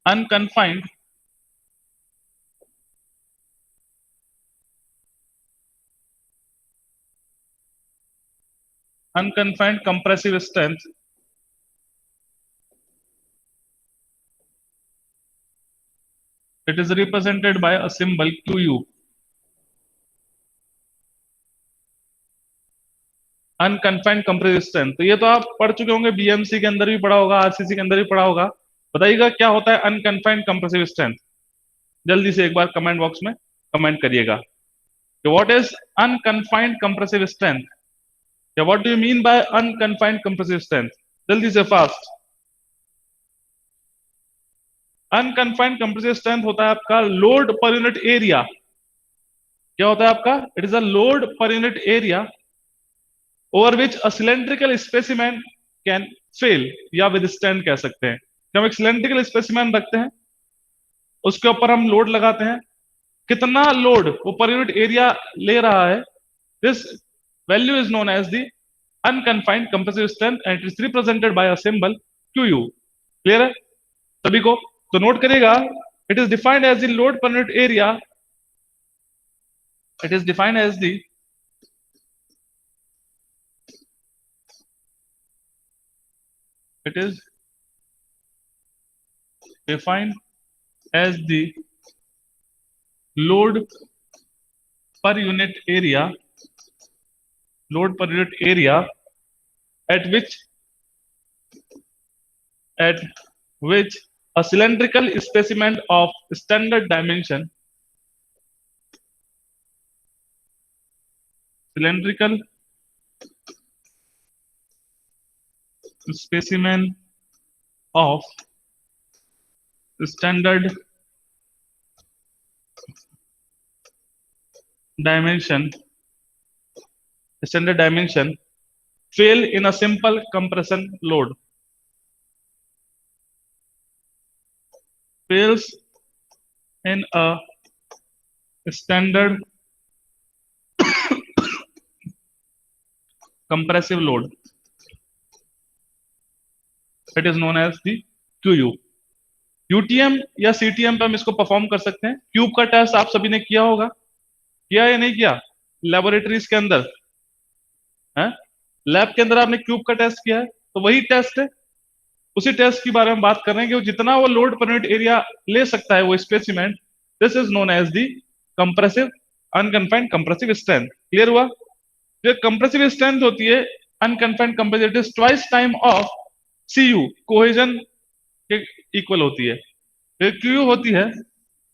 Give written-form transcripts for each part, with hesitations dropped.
Unconfined unconfined compressive strength it is represented by a symbol QU। Unconfined compressive strength, तो ये तो आप पढ़ चुके होंगे, BMC के अंदर भी पढ़ा होगा, RCC के अंदर भी पढ़ा होगा। बताइएगा क्या होता है अनकन्फाइंड कंप्रेसिव स्ट्रेंथ, जल्दी से एक बार कमेंट बॉक्स में कमेंट करिएगा। What is unconfined compressive strength, या what do you mean by unconfined compressive strength, जल्दी से फास्ट। अनकन्फाइंड कंप्रेसिव स्ट्रेंथ होता है आपका लोड पर यूनिट एरिया। क्या होता है आपका? It is a load per unit area over which a cylindrical specimen can fail या विदस्टैंड कह सकते हैं। जब हम एक सिलेंड्रिकल स्पेसिमेन रखते हैं, उसके ऊपर हम लोड लगाते हैं, कितना लोड वो पर यूनिट एरिया ले रहा है, this value is known as the unconfined compressive strength and it is represented by a symbol QU। Clear है सभी को? तो नोट करिएगा, it is defined as the load per unit area, it is defined as the it is defined as the load per unit area, load per unit area at which a cylindrical specimen of standard dimension, cylindrical specimen of standard dimension fail in a simple compression load, fails in a standard compressive load, it is known as the QU। UTM या CTM पे हम इसको perform कर सकते हैं। Cube का test आप सभी ने किया होगा, किया या नहीं किया? लेबोरेटरीज के अंदर है, लैब के अंदर आपने क्यूब का टेस्ट किया है, तो वही टेस्ट है, उसी टेस्ट के बारे में बात कर रहे हैं कि वो जितना वो लोड पर यूनिट एरिया ले सकता है वो specimen, this is known as the compressive unconfined compressive strength. Clear हुआ? जो कंप्रेसिव स्ट्रेंथ होती है unconfined compressive, it is twice time of CU, cohesion के इक्वल होती है। फिर QU होती है,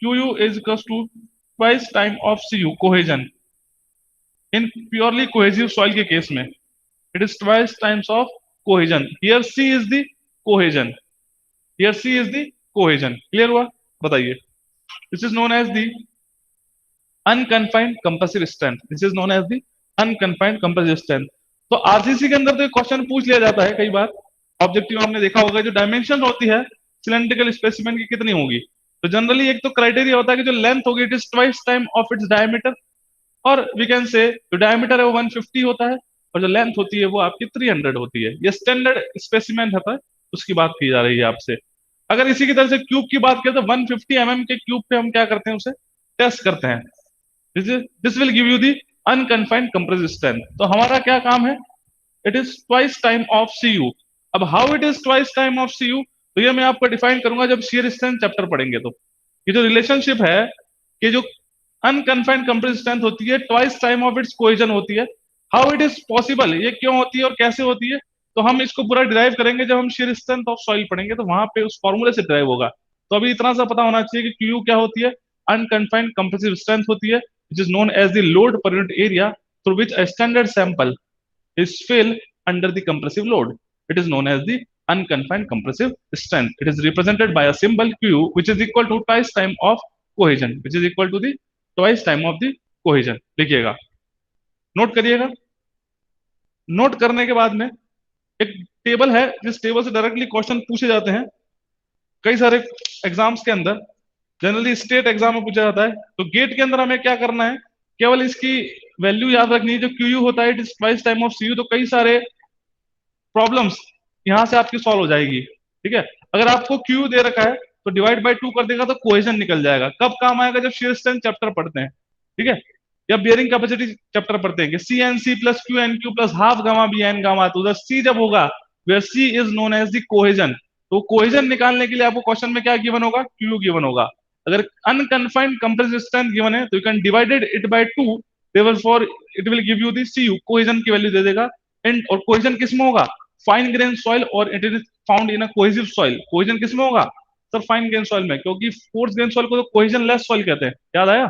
QU is equal to twice time of CU, cohesion. In purely cohesive soil के केस में it is twice times of cohesion. Here C is the cohesion, here C is the cohesion. Clear हुआ? बताइए, this is known as the unconfined compressive strength, this is known as the unconfined compressive strength. तो RCC के अंदर तो question पूछ लिया जाता है कई बार, ऑब्जेक्टिव आपने देखा होगा, जो डायमेंशन होती है सिलेंड्रिकल स्पेसिमेन की कितनी होगी, तो जनरली एक तो क्राइटेरिया होता है कि जो लेंथ होगी it is twice time of its diameter, और वी कैन से जो डायमीटर है वो 150 होता है और जो लेंथ होती है वो आपकी 300 होती है। ये स्टैंडर्ड स्पेसिमेन होता है, उसकी बात की जा रही है आपसे। अगर इसी की तरह से क्यूब की बात करें तो 150 mm के क्यूब पे हम क्या करते हैं, उसे टेस्ट करते हैं। This will give you the unconfined compressive strength. तो हमारा क्या काम है, it is twice time of CU। अब how it is twice time of CU, तो ये मैं आपको डिफाइन करूंगा जब शियर स्ट्रेंथ चैप्टर पढ़ेंगे। तो ये जो रिलेशनशिप है कि जो अनकन्फाइंड कंप्रेसिव स्ट्रेंथ होती है twice time of its cohesion होती है, हाउ इट इज पॉसिबल, ये क्यों होती है और कैसे होती है, तो हम इसको पूरा डिराइव करेंगे जब हम शियर स्ट्रेंथ ऑफ सॉइल पढ़ेंगे, तो वहां पे उस फॉर्मूले से डिराइव होगा। तो अभी इतना सा पता होना चाहिए कि QU क्या होती है, अनकन्फाइंड कंप्रेसिव स्ट्रेंथ होती है, which is known as the load per unit area through which a standard sample is fill under the compressive load. It is known as the unconfined compressive strength. It is represented by a symbol Q, which is equal to twice time of cohesion, which is equal to the twice time of the cohesion. लिखिएगा, note करिएगा। Note करने के बाद में एक table है, जिस table से डायरेक्टली क्वेश्चन पूछे जाते हैं कई सारे एग्जाम्स के अंदर, जनरली स्टेट एग्जाम में पूछा जाता है। तो गेट के अंदर हमें क्या करना है, केवल इसकी वैल्यू याद रखनी है, जो QU होता है it is twice time of CU। तो कई सारे प्रॉब्लम्स यहां से आपकी सॉल्व हो जाएगी। ठीक है, अगर आपको QU दे रखा है तो डिवाइड बाय 2 कर देगा तो कोहेजन निकल जाएगा। कब काम आएगा? जब shear strength चैप्टर पढ़ते हैं, ठीक है, या बियरिंग कैपेसिटी चैप्टर पढ़ते हैं कि C N C plus Q N Q plus half gamma B N gamma, तो उधर सी जब होगा where C is known as the cohesion, तो कोहेजन निकालने के लिए आपको क्वेश्चन में क्या गिवन होगा? क्यू गिवन होगा। अगर अनकन्फाइंड कंप्रेसिव स्ट्रेंथ गिवन है तो you can divided it by 2, therefore it will give you the C U, cohesion की वैल्यू दे देगा। एंड और कोहेजन किसमें होगा? फाइन ग्रेन सॉइल और it is found in a cohesive soil. Cohesion किसमें होगा सर? फाइन ग्रेन सॉइल में, क्योंकि कोर्स ग्रेन सॉइल को तो कोहेजन लेस सॉइल कहते हैं, याद आया?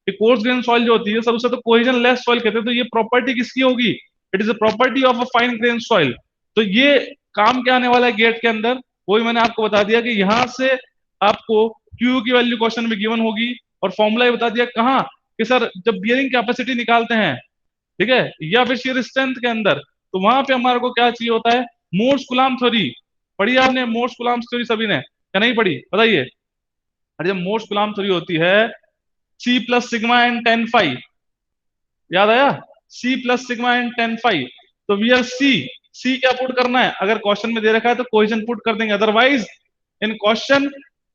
कि कोर्स ग्रेन सॉइल जो होती है सर उसे तो कोहेजन लेस सॉइल कहते हैं, तो ये प्रॉपर्टी किसकी होगी? It is a property of a fine grain soil. तो ये काम क्या आने वाला है गेट के अंदर, वही मैंने आपको बता दिया कि यहां से आपको क्यू की वैल्यू क्वेश्चन में गिवन होगी, और फॉर्मूला बता दिया कहाँ कि सर जब बियरिंग कैपेसिटी निकालते हैं, ठीक है, या फिर shear स्ट्रेंथ के अंदर, तो वहां पे हमारे को क्या चाहिए होता है? Mohr's Coulomb theory. पढ़ी आपने मोर्स कूलम्ब थ्योरी सभी ने, क्या नहीं पढ़ी बताइए? अरे जब मोर्स कूलम्ब थ्योरी होती है C plus sigma and tan phi, याद आया? C plus sigma and tan phi, तो वी आर सी, सी क्या पुट करना है? अगर क्वेश्चन में दे रखा है तो कोहेजन पुट कर देंगे, otherwise in question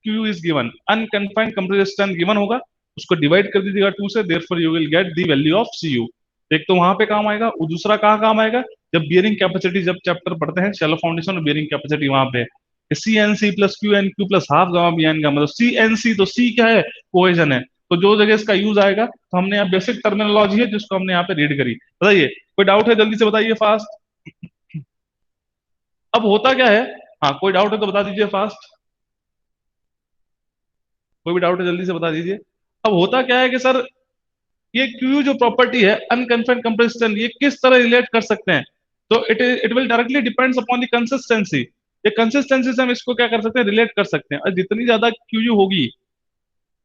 Q is given, unconfined compressive strength given होगा, उसको डिवाइड कर दीजिएगा 2 से, therefore you will get the value of C U. एक तो वहां पे काम आएगा, और दूसरा कहाँ काम आएगा? जब बियरिंग कैपेसिटी जब चैप्टर पढ़ते हैं, शैलो फाउंडेशन और बियरिंग कैपेसिटी, वहां पे C N C plus Q N Q plus half gamma B N gamma, मतलब सी एन सी, तो सी क्या है? कोहेजन है। तो जो जगह इसका यूज आएगा, तो हमने यहाँ बेसिक टर्मिनोलॉजी है जिसको हमने यहाँ पे रीड करी। बताइए कोई डाउट है? जल्दी से बताइए फास्ट। अब होता क्या है? हाँ कोई डाउट है तो बता दीजिए फास्ट। कोई भी डाउट है जल्दी से बता दीजिए। अब होता क्या है कि सर ये क्यू जो प्रॉपर्टी है अनकन्फाइंड कंप्रेसिव, ये किस तरह रिलेट कर सकते हैं? तो it will directly depends upon the consistency. ये कंसिस्टेंसी से हम इसको क्या कर सकते हैं? रिलेट कर सकते हैं। और जितनी ज्यादा क्यू होगी,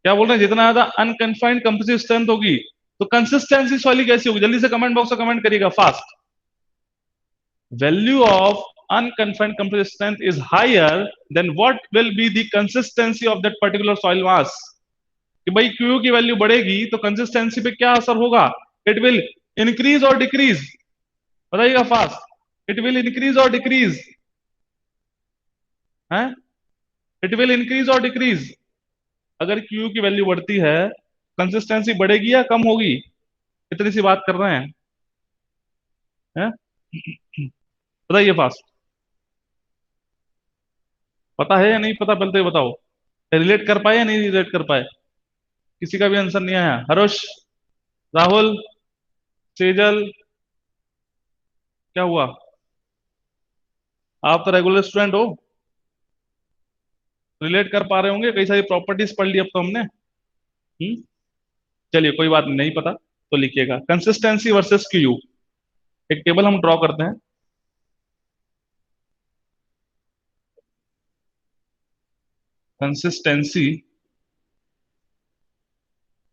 क्या बोल रहे हैं, जितना ज्यादा अनकन्फाइंड कंप्रेसिव स्ट्रेंथ होगी, तो कंसिस्टेंसी वाली कैसी होगी? जल्दी से कमेंट बॉक्स में कमेंट करिएगा fast. Value of unconfined compressive strength is higher, then what will be the consistency of that particular soil mass? कि भाई क्यू की वैल्यू बढ़ेगी तो कंसिस्टेंसी पे क्या असर होगा? इट विल इंक्रीज और डिक्रीज, बताइएगा फास्ट। इट विल इंक्रीज और डिक्रीज है? इट विल इंक्रीज और डिक्रीज। अगर क्यू की वैल्यू बढ़ती है, कंसिस्टेंसी बढ़ेगी या कम होगी? इतनी सी बात कर रहे हैं? बताइए फास्ट। पता है या नहीं पता? पहले तो ये बताओ, रिलेट कर पाए या नहीं रिलेट कर पाए? किसी का भी आंसर नहीं आया? हर्ष, राहुल, सेजल, क्या हुआ? आप तो रेगुलर स्टूडेंट हो, रिलेट कर पा रहे होंगे, कई सारी प्रॉपर्टीज पढ़ ली अब तो हमने। चलिए कोई बात नहीं, नहीं पता तो लिखिएगा कंसिस्टेंसी वर्सेस क्यू। एक टेबल हम ड्रॉ करते हैं। Consistency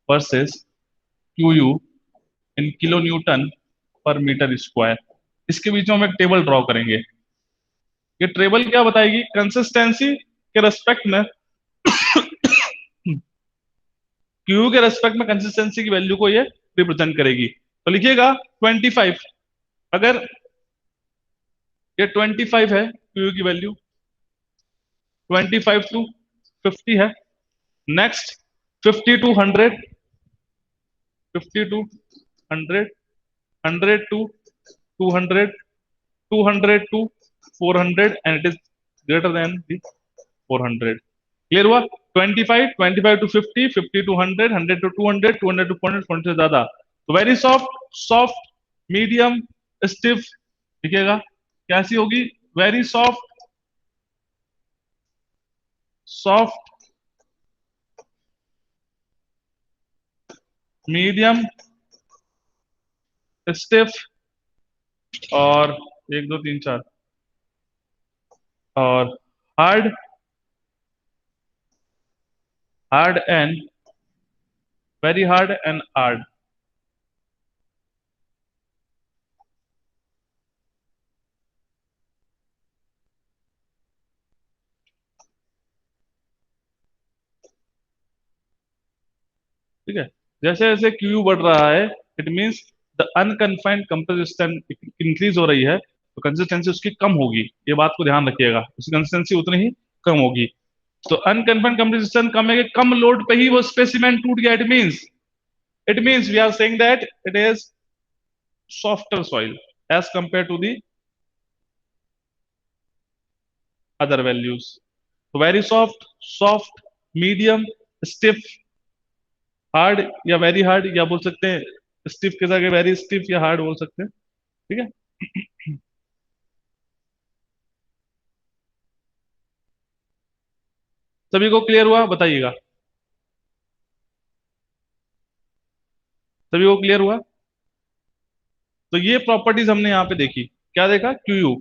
versus Q you in kilo Newton पर मीटर स्क्वायर, इसके बीच में हम एक टेबल ड्रॉ करेंगे। ये टेबल क्या बताएगी? कंसिस्टेंसी के रेस्पेक्ट में क्यू के रेस्पेक्ट में कंसिस्टेंसी की वैल्यू को ये रिप्रेजेंट करेगी। तो लिखिएगा 25। अगर ये 25 है क्यू की वैल्यू, 25 टू 50 है। Next 50 to 100, 50 to 100, 100 to 200, 200 to 400, and it is greater than the 400। Clear हुआ? 25, 25 टू 50, 50 टू 100, 100 टू 200, 200 टू 400, 400 से ज्यादा। तो very soft, soft, medium, stiff, लिखिएगा कैसी होगी? Very soft, soft, medium, stiff, और एक दो तीन चार, और hard, hard and very hard and hard. ठीक है, जैसे जैसे क्यू बढ़ रहा है, it means the unconfined composition increase हो रही है, तो कंसिस्टेंसी उसकी कम होगी। ये बात को ध्यान रखिएगा, उसकी कंसिस्टेंसी उतनी ही कम होगी। तो अनकन्फाइंड कंप्रेसिव कम है कि कम लोड पे ही वो स्पेसिमेन टूट गया। It means we are saying that it is softer soil as compared to the other values. So very soft, soft, medium, stiff, hard या very hard या बोल सकते हैं stiff के जगह very stiff या hard बोल सकते हैं। ठीक है। सभी को क्लियर हुआ बताइएगा। सभी को क्लियर हुआ। तो ये प्रॉपर्टीज हमने यहाँ पे देखी। क्या देखा? Q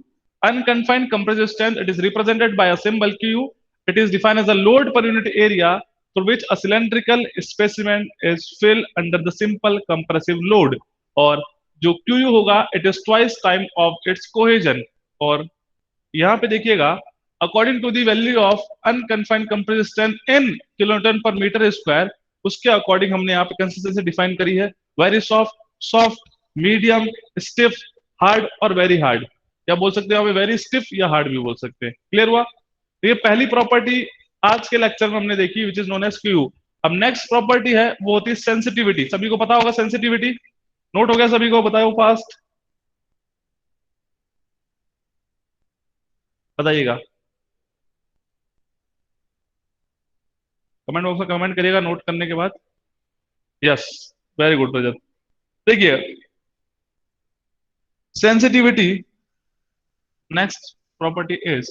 unconfined compressive strength it is represented by a symbol Q. It is defined as a load per unit area for which a cylindrical specimen is filled under the simple compressive load। और जो QU होगा it is twice time of its cohesion. और यहाँ पे देखिएगा according to the value of unconfined compressive strength in kilonewton per metre square, उसके according हमने यहाँ पे कंसिस्टेंसी डिफाइन करी है। Very soft, soft, medium, stiff, hard और वेरी हार्ड। क्या बोल सकते हैं? वेरी स्टिफ या हार्ड भी बोल सकते हैं। क्लियर हुआ? तो ये पहली प्रॉपर्टी आज के लेक्चर में हमने देखी which is known as Q. अब नेक्स्ट प्रॉपर्टी है वो होती है सेंसिटिविटी। सभी को पता होगा सेंसिटिविटी। नोट हो गया सभी को? बताओ फास्ट बताइएगा। कमेंट बॉक्स में कमेंट करिएगा नोट करने के बाद। यस, वेरी गुड रजत। देखिए sensitivity, next property is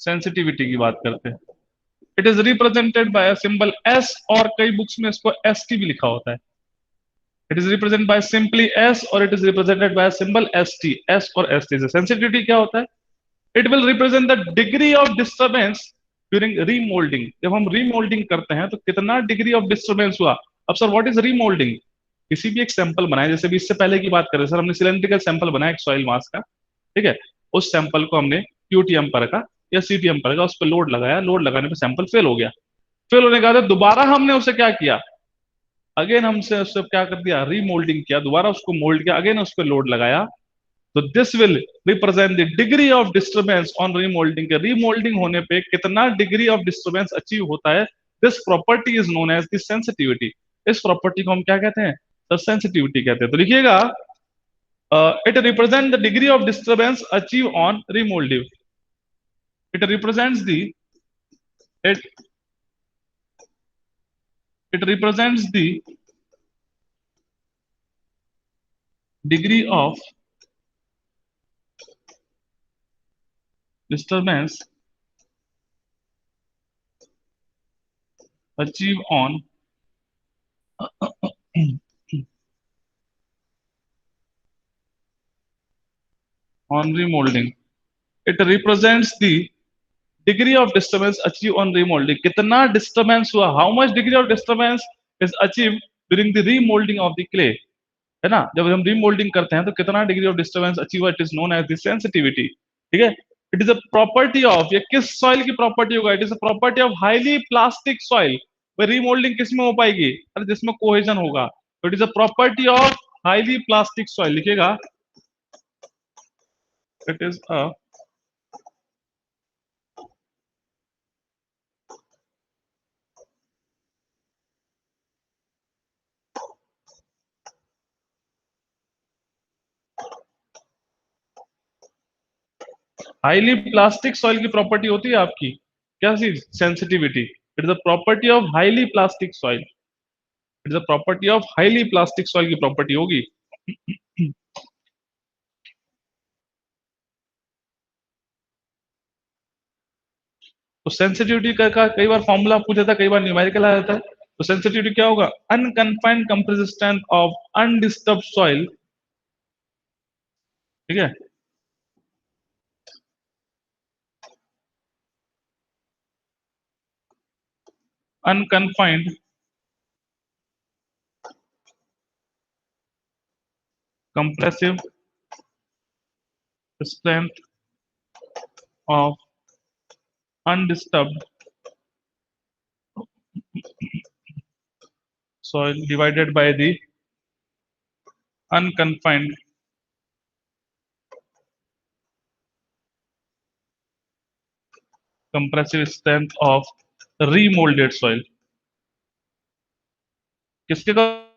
sensitivity की बात करते हैं। It is represented by symbol S और कई बुक्स में इसको एस टी भी लिखा होता है। It is represented by simply S और it is represented by symbol S T. S और एस टी से सेंसिटिविटी क्या होता है? It will represent the degree of disturbance during remoulding. जब हम रीमोल्डिंग करते हैं तो कितना डिग्री ऑफ डिस्टर्बेंस हुआ। अब सर व्हाट इज रीमोल्डिंग? किसी भी एक सैंपल बनाए, जैसे भी इससे पहले की बात करें सर, हमने सिलेंड्रिकल सैंपल बनाया एक सॉइल मास का। ठीक है। उस सैंपल को हमने क्यूटीएम पर रखा या सीटीएम पर रखा, उस पर लोड लगाया, लोड लगाने पर सैंपल फेल हो गया। फेल होने के बाद दोबारा हमने उसे क्या किया? अगेन हमसे उससे क्या कर दिया? रीमोल्डिंग किया, दोबारा उसको मोल्ड किया, अगेन उस पर लोड लगाया। तो this will represent the degree of disturbance on remoulding. के रीमोल्डिंग होने पे कितना डिग्री ऑफ डिस्टर्बेंस अचीव होता है। This property is known as the sensitivity. इस प्रॉपर्टी को हम क्या कहते हैं? तो सेंसिटिविटी कहते हैं। तो लिखिएगा it represent the degree of disturbance achieve on remoulding. It represents the it it represents the degree of disturbance achieved on remolding. It represents the degree of disturbance achieved on remolding। कितना disturbance हुआ, how much degree of disturbance is achieved during the remolding of the clay। है ना? जब हम remolding करते हैं तो कितना डिग्री ऑफ डिस्टर्बेंस अचीव हुआ, it is known as the sensitivity. ठीक है। It is a property of, ये किस सॉइल की प्रॉपर्टी होगा? It is a property of highly plastic soil. Remoulding किस में हो पाएगी? अरे जिसमें कोहेजन होगा। तो it is a property of highly plastic soil. लिखिएगा it is a highly plastic soil की प्रॉपर्टी होती है आपकी क्या चीज? Sensitivity. It is a property of highly plastic soil. It is a property of highly plastic soil की property होगी। तो सेंसिटिविटी का कई बार फॉर्मूला पूछा था, कई बार न्यूमेरिकल आ जाता है। तो सेंसिटिविटी क्या होगा? Unconfined compressive strength of undisturb soil. ठीक है। Unconfined compressive strength of undisturb soil divided by the unconfined compressive strength of remoulded soil किसके द्वारा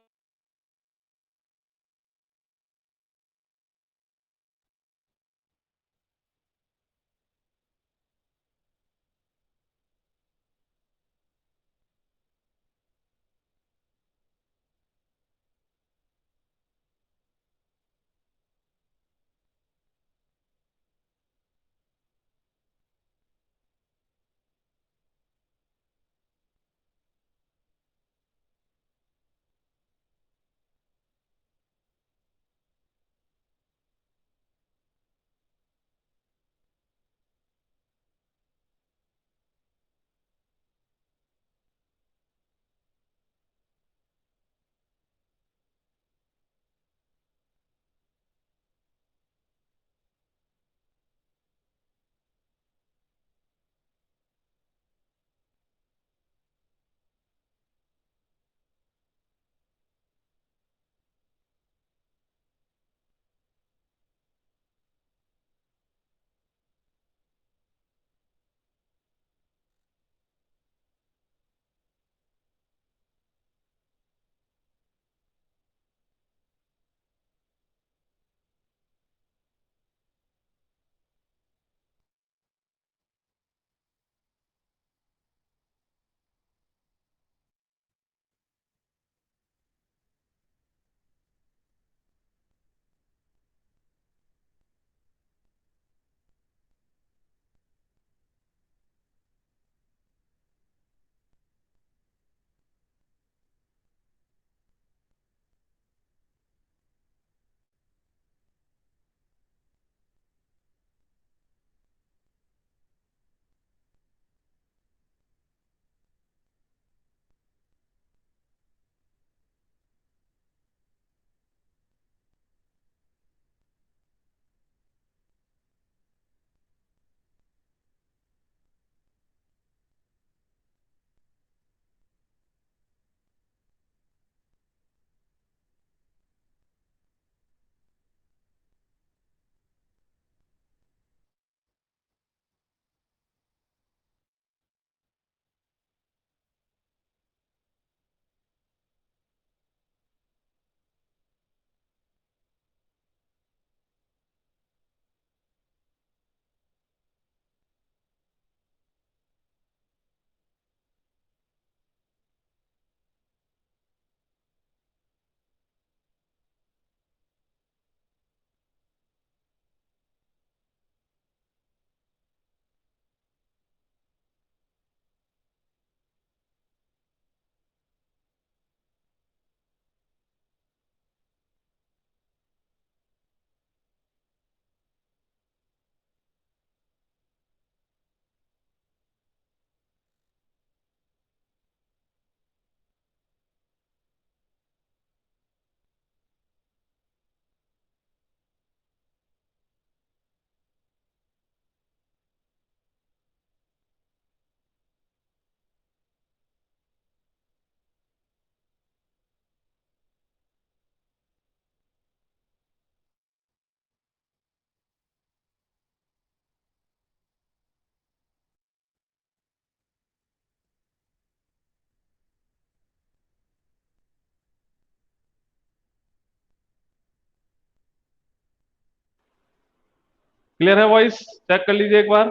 क्लियर है वॉइस चेक कर लीजिए एक बार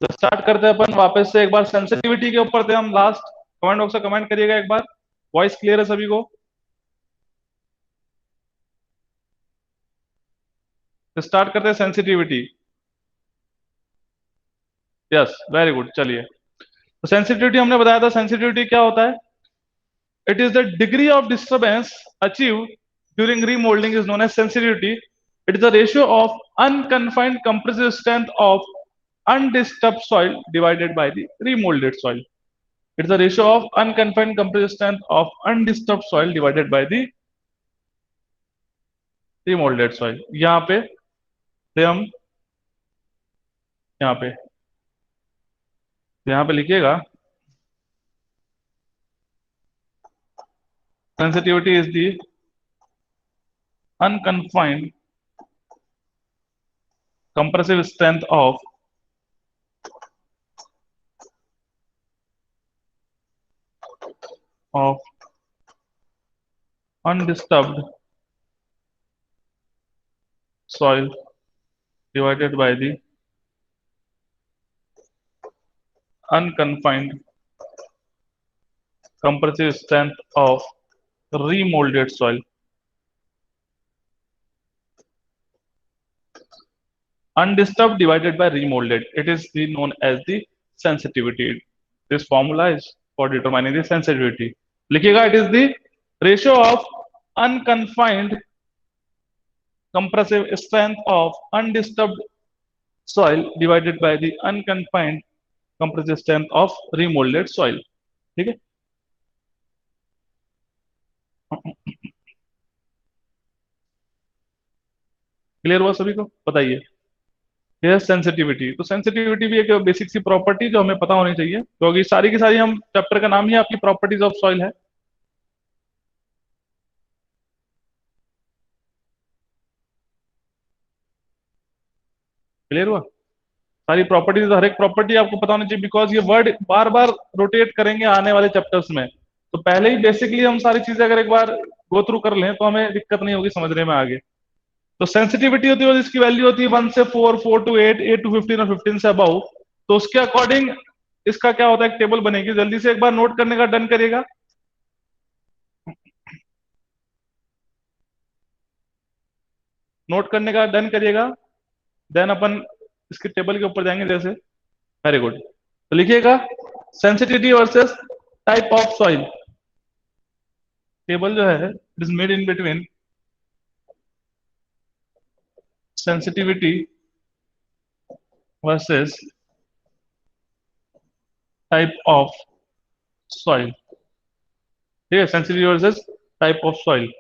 तो स्टार्ट करते हैं अपन वापस से एक बार सेंसिटिविटी के ऊपर थे हम लास्ट कमेंट बॉक्स में कमेंट करिएगा एक बार वॉइस क्लियर है सभी को तो स्टार्ट करते हैं सेंसिटिविटी यस वेरी गुड चलिए तो सेंसिटिविटी हमने बताया था सेंसिटिविटी क्या होता है it is the degree of disturbance achieve during remoulding is known as sensitivity it is the ratio of unconfined compressive strength of undisturbed soil divided by the remolded soil. It's the ratio of unconfined compressive strength of undisturbed soil divided by the remolded soil. यहाँ पे से हम यहाँ पे लिखिएगा sensitivity is the unconfined compressive strength of of undisturbed soil divided by the unconfined compressive strength of remolded soil. Undisturbed divided by remolded. It is known as the sensitivity. This formula is for determining the sensitivity. लिखिएगा, it is the ratio of unconfined compressive strength of undisturbed soil divided by the unconfined compressive strength of remolded soil. ठीक है, clear हुआ सभी को? बताइए। यह sensitivity, तो sensitivity भी एक बेसिक सी प्रॉपर्टी जो हमें पता होनी चाहिए, क्योंकि सारी की सारी हम चैप्टर का नाम ही आपकी प्रॉपर्टीज ऑफ सॉइल है। क्लियर हुआ? सारी प्रॉपर्टीज, हर एक प्रॉपर्टी आपको पता होनी चाहिए, बिकॉज ये वर्ड बार बार रोटेट करेंगे आने वाले चैप्टर्स में। तो पहले ही बेसिकली हम सारी चीजें अगर एक बार गो थ्रू कर लें तो हमें दिक्कत नहीं होगी समझने में आगे। तो सेंसिटिविटी होती है, इसकी वैल्यू होती है 1 से 4, 4 to 8, 8 to 15 और 15 से अबाउ। तो उसके अकॉर्डिंग इसका क्या होता है, एक टेबल बनेगी, जल्दी से एक बार नोट करने का डन करिएगा। नोट करने का डन करिएगा, देन अपन इसके टेबल के ऊपर जाएंगे जैसे। Very good. तो लिखिएगा sensitivity versus type of soil. Table जो है it is made in between sensitivity versus type of soil. ठीक है, sensitivity versus type of soil.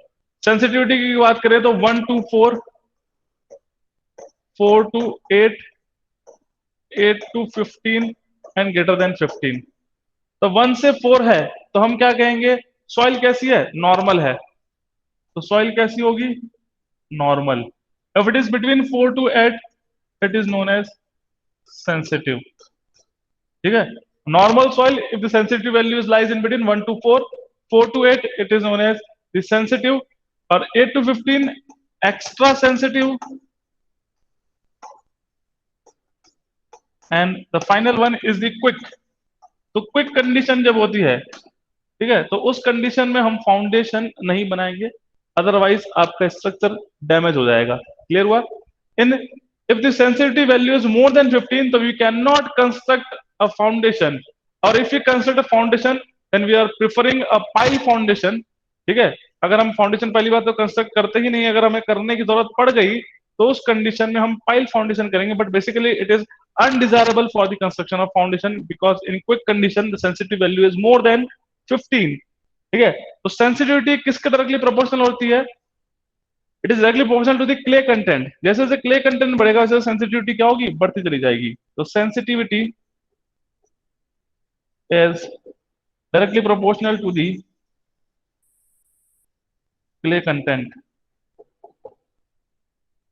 Sensitivity की बात करें तो 1 to 4, 4 to 8, 8 to 15 and greater than 15। तो 1 से 4 है तो हम क्या कहेंगे, सॉइल कैसी है, नॉर्मल है। तो सॉइल कैसी होगी, normal. If it is between 4 to 8 it is known as sensitive. ठीक है, normal soil if the sensitive value is lies in between 1 to 4, 4 to 8 it is known as the sensitive, और 8 to 15 extra sensitive, and the final one is the quick. Quick क्विक कंडीशन जब होती है, ठीक है, तो उस कंडीशन में हम फाउंडेशन नहीं बनाएंगे, अदरवाइज आपका स्ट्रक्चर डैमेज हो जाएगा। क्लियर हुआ? In if the sensitivity value is more than 15 तो we can not construct a foundation, और if you construct a foundation then we are preferring a pile foundation. ठीक है, अगर हम फाउंडेशन पहली बात तो कंस्ट्रक्ट करते ही नहीं, अगर हमें करने की जरूरत पड़ गई तो उस कंडीशन में हम पाइल फाउंडेशन करेंगे, but basically it is undesirable for the construction of foundation because in quick condition the sensitivity value is more than 15। ठीक है, तो सेंसिटिविटी किसके डायरेक्टली प्रोपोर्शनल होती है, it is directly proportional to the clay content. जैसे जैसे clay content बढ़ेगा वैसे सेंसिटिविटी क्या होगी, बढ़ती चली जाएगी। तो sensitivity is directly proportional to the clay content.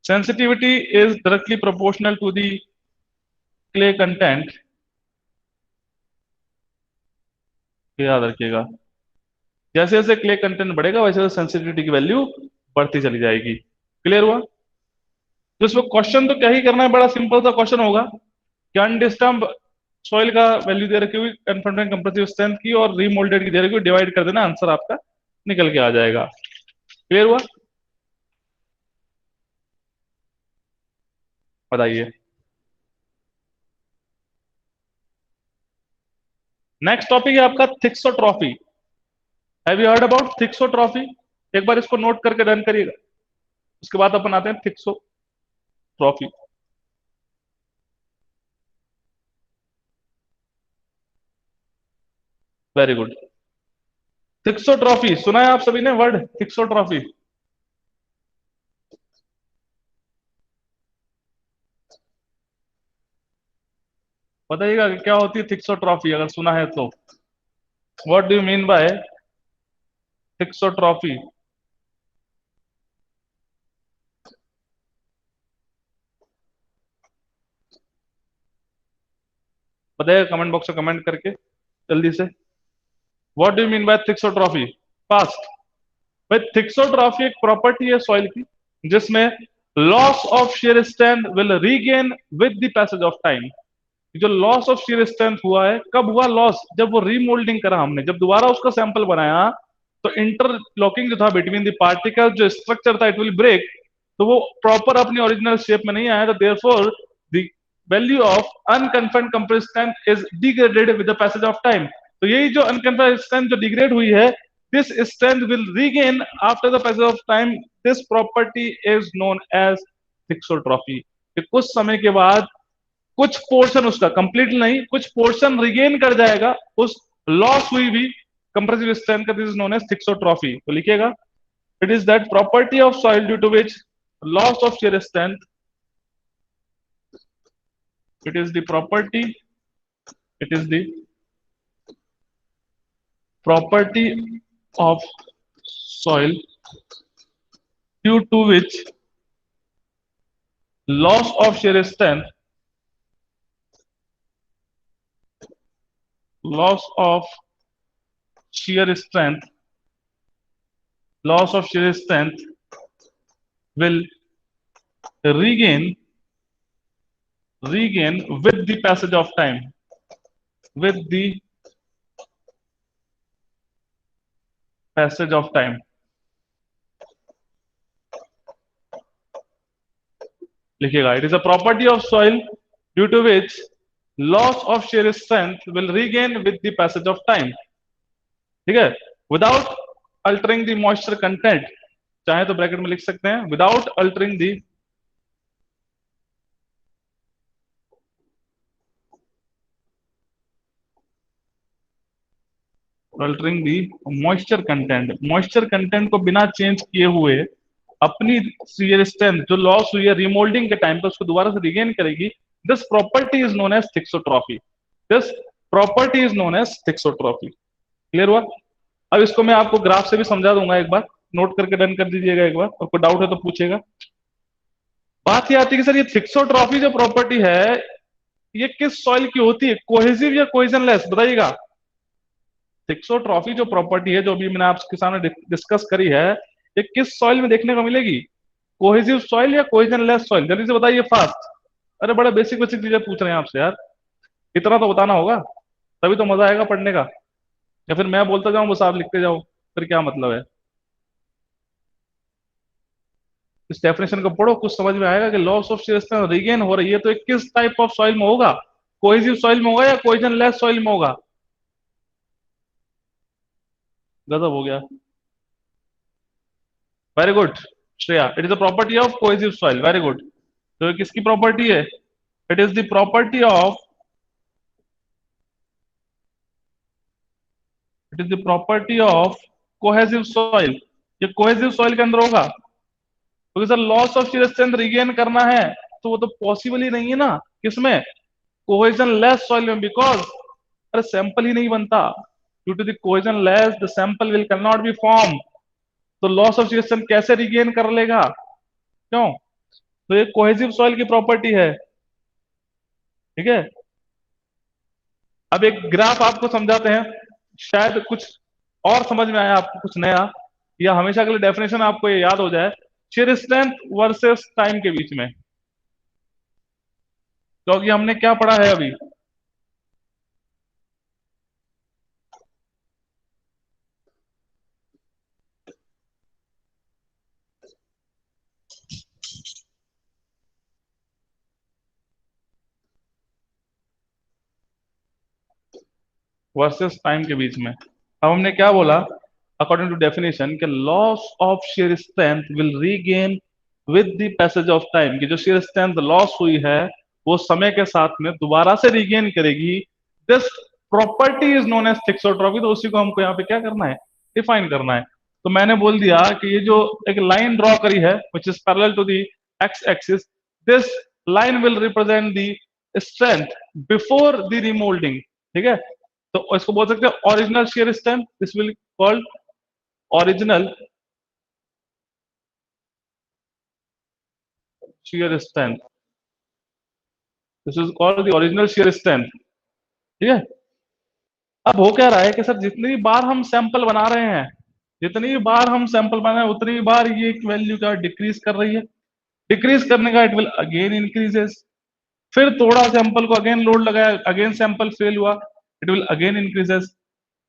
sensitivity is directly proportional to the clay content। याद रखिएगा, जैसे जैसे क्ले कंटेंट बढ़ेगा वैसे वैसे सेंसिटिविटी की वैल्यू बढ़ती चली जाएगी। क्लियर हुआ? तो इसमें क्वेश्चन तो क्या ही करना है, बड़ा सिंपल सा क्वेश्चन होगा कि अनडिस्टर्ब सॉइल का वैल्यू दे रखी हुई, कन्फर्टेंट कंप्रेसिव स्ट्रेंथ की, और रीमोल्डेड की दे रखी हुई, डिवाइड कर देना, आंसर आपका निकल के आ जाएगा। क्लियर हुआ? बताइए। नेक्स्ट टॉपिक है आपका thixotropy. Have you heard about thixotropy? एक बार इसको नोट करके डन करिएगा, उसके बाद अपन आते हैं थिक्सोट्रॉफी। Very good. थिक्सोट्रॉफी सुना है आप सभी ने वर्ड थिक्सोट्रॉफी? बताइएगा कि क्या होती है थिक्सोट्रॉफी, अगर सुना है तो। What do you mean by thixotropy? बताइएगा कमेंट बॉक्स में कमेंट करके जल्दी से। What do you mean by thixotropy? Fast. भाई थिक्सोट्रॉफी एक प्रॉपर्टी है सॉइल की जिसमें loss of shear strength will regain with the passage of time. जो लॉस ऑफ shear स्ट्रेंथ हुआ है, कब हुआ लॉस? जब वो रीमोल्डिंग करा हमने, जब दोबारा उसका सैंपल बनाया तो इंटरलॉकिंग जो था बिटवीन द पार्टिकल, जो स्ट्रक्चर था इट विल ब्रेक, तो वो प्रॉपर अपनी ओरिजिनल शेप में नहीं आया, तो therefore the value of unconfined compressed strength is degraded with the passage of time. तो यही जो अनकन्फाइंड स्ट्रेंथ जो डिग्रेड हुई है, this strength will regain after the passage of time. This property is known as thixotrophy। कि कुछ समय के बाद कुछ पोर्शन उसका कंप्लीट नहीं, कुछ पोर्शन रिगेन कर जाएगा उस लॉस हुई भी कंप्रेसिव स्ट्रेंथ का। This is known as thixotropy. तो लिखिएगा, it is that property of soil due to which loss of shear strength, it is the property, it is the property of soil due to which loss of shear strength, loss of shear strength, loss of shear strength will regain with the passage of time, with the passage of time। लिखिएगा, it is a property of soil due to which loss of shear strength will regain with the passage of time। ठीक है, without altering the moisture content, चाहे तो bracket में लिख सकते हैं, without altering the altering the moisture content, moisture content को बिना चेंज किए हुए अपनी shear स्ट्रेंथ जो लॉस हुई है रिमोल्डिंग के टाइम पे उसको दोबारा से रिगेन करेगी। This property is known as thixotropy. This property is known as thixotropy. Clear हुआ? अब इसको मैं आपको ग्राफ से भी समझा दूंगा, एक बार नोट करके डन कर दीजिएगा, एक बार और कोई डाउट है तो पूछेगा। बात ये आती है कि सर ये थिक्सोट्रॉफी जो प्रॉपर्टी है ये किस सॉइल की होती है, कोहेसिव या कोहेजनलेस? बताइएगा। थिक्सोट्रॉफी जो प्रॉपर्टी है जो अभी मैंने आपके सामने डिस्कस करी है, ये किस सॉइल में देखने को मिलेगी? कोहेसिव सॉइल या कोहेजनलेस सॉइल? जल्दी से बताइए फास्ट। अरे बड़ा बेसिक बेसिक चीजें पूछ रहे हैं आपसे यार, इतना तो बताना होगा, तभी तो मजा आएगा पढ़ने का। या फिर मैं बोलता जाऊं बस आप लिखते जाओ, फिर क्या मतलब है? इस डेफिनेशन को पढ़ो, कुछ समझ में आएगा कि loss of shear strength regain हो रही है तो ये किस टाइप ऑफ सॉइल में होगा? कोहेसिव सॉइल में होगा या कोहेजनलेस सॉइल में होगा? गजब हो गया, very good Shreya. It is the property of cohesive soil, very good. तो ये किसकी प्रॉपर्टी है? It is the property of, it is the property of cohesive soil. ये कोहेसिव सॉइल के अंदर होगा क्योंकि sir loss of shear strength regain करना है तो वो तो पॉसिबल ही नहीं है ना, किसमें? कोहेजन लेस सॉइल में, बिकॉज अरे सैंपल ही नहीं बनता। Due to the cohesion less the sample will can not be form. तो लॉस ऑफ shear strength कैसे रिगेन कर लेगा? क्यों? तो ये कोहेसिव सॉइल की प्रॉपर्टी है। ठीक है, अब एक ग्राफ आपको समझाते हैं, शायद कुछ और समझ में आया आपको, कुछ नया, या हमेशा के लिए डेफिनेशन आपको ये याद हो जाए। shear strength वर्सेस टाइम के बीच में, क्योंकि हमने क्या पढ़ा है अभी? वर्सेस टाइम के बीच में। अब हमने क्या बोला अकॉर्डिंग टू डेफिनेशन कि loss of shear strength will regain with the passage of time. कि जो shear strength लॉस हुई है वो समय के साथ में दोबारा से रिगेन करेगी। This property is known as thixotropy. तो उसी को हमको यहाँ पे क्या करना है? डिफाइन करना है। तो मैंने बोल दिया कि ये जो एक लाइन ड्रॉ करी है which is parallel to the X axis, this line will represent the strength before the remoulding. ठीक है, तो इसको बोल सकते हैं original shear strength। This will called original shear strength। This is called the original shear strength। ठीक है, अब हो क्या रहा है कि सर जितनी बार हम सैंपल बना रहे हैं, जितनी बार हम सैंपल बना रहे हैं उतनी बार ये वैल्यू का डिक्रीज कर रही है। डिक्रीज करने का इट विल अगेन इंक्रीजेस। फिर थोड़ा सैंपल को अगेन लोड लगाया, अगेन सैंपल फेल हुआ, it will again increases.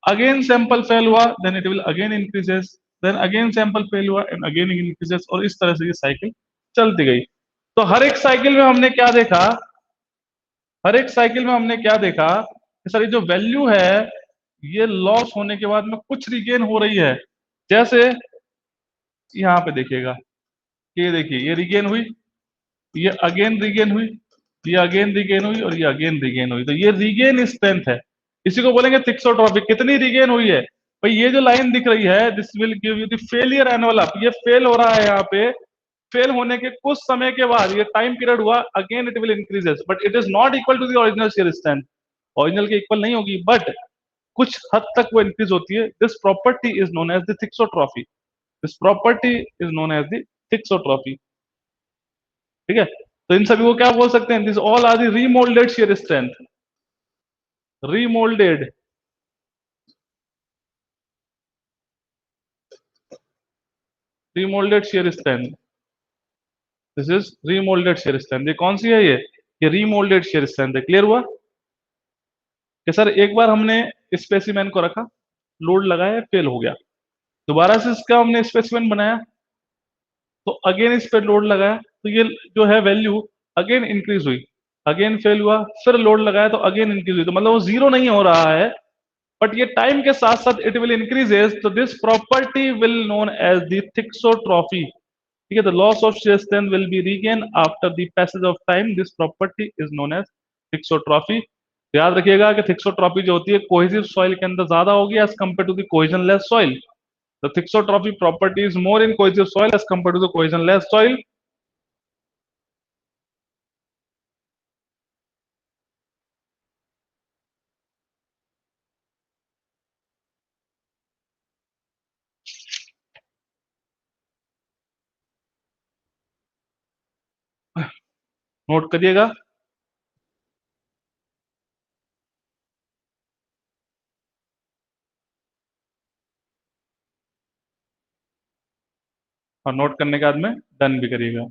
Again sample fail हुआ, then it will again increases. Then again sample fail हुआ एंड अगेन इंक्रीजेस, और इस तरह से ये साइकिल चलती गई। तो हर एक साइकिल में हमने क्या देखा, हर एक साइकिल में हमने क्या देखा कि सर ये जो वैल्यू है ये लॉस होने के बाद में कुछ रिगेन हो रही है। जैसे यहाँ पे देखिएगा कि ये देखिए ये रिगेन हुई, ये अगेन रिगेन हुई, ये अगेन रिगेन हुई और ये अगेन रिगेन हुई। तो ये रिगेन स्ट्रेंथ है, इसी को बोलेंगे थिक्सोट्रॉपी। कितनी रिगेन हुई है भाई, ये जो लाइन दिख रही है this will give you the failure envelope. ये फेल हो रहा है यहाँ पे, फेल होने के कुछ समय के बाद ये टाइम पीरियड हुआ, again it will increases, but it is not equal to the original shear strength. Original के इक्वल नहीं होगी, बट कुछ हद तक वो इंक्रीज होती है। This property is known as the thixotropy. This property is known as the thixotropy. ठीक है, तो इन सभी को क्या बोल सकते हैं, this all are the remoulded shear strength. Remoulded, remoulded shear strength, this is remoulded shear strength. ये कौन सी है, ये रीमोल्डेड शेयर स्ट्रेंथ है। क्लियर हुआ कि सर एक बार हमने स्पेसिमेन को रखा, लोड लगाया, फेल हो गया, दोबारा से इसका हमने स्पेसिमेन बनाया, तो अगेन इस पे लोड लगाया, तो ये जो है वैल्यू अगेन इंक्रीज हुई, अगेन फेल हुआ, फिर लोड लगाया तो अगेन इंक्रीज हुई। तो मतलब वो जीरो नहीं हो रहा है, बट ये टाइम के साथ साथ इट विल इंक्रीजेस। तो this property will known as the thixotropy. ठीक है, the loss of shear strength will be regain after the passage of time. This property is known as thixotropy. याद रखिएगा कि थिक्सोट्रॉपी जो होती है कोहेसिव सॉइल के अंदर ज्यादा होगी as compare to the cohesionless soil. The thixotropy property is more in cohesive soil as compare to the cohesionless soil. Note करिएगा। और नोट करने के बाद में डन भी करिएगा।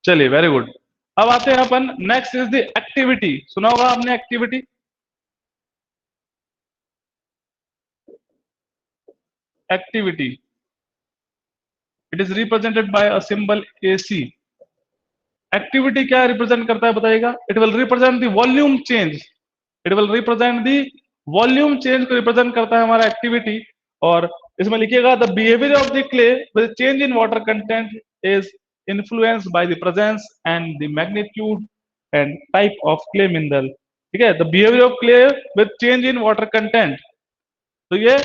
चलिए वेरी गुड। अब आते हैं अपन, नेक्स्ट इज द एक्टिविटी। सुना होगा आपने activity. Activity, it is represented by a symbol AC। Activity क्या रिप्रेजेंट करता है बताइएगा, it will represent the volume change. It will represent the volume change को रिप्रेजेंट करता है हमारा एक्टिविटी। और इसमें लिखिएगा the behaviour of the clay with change in water content is influenced by the presence and the magnitude and type of clay mineral. ठीक है, the behaviour of clay with change in water content, तो ये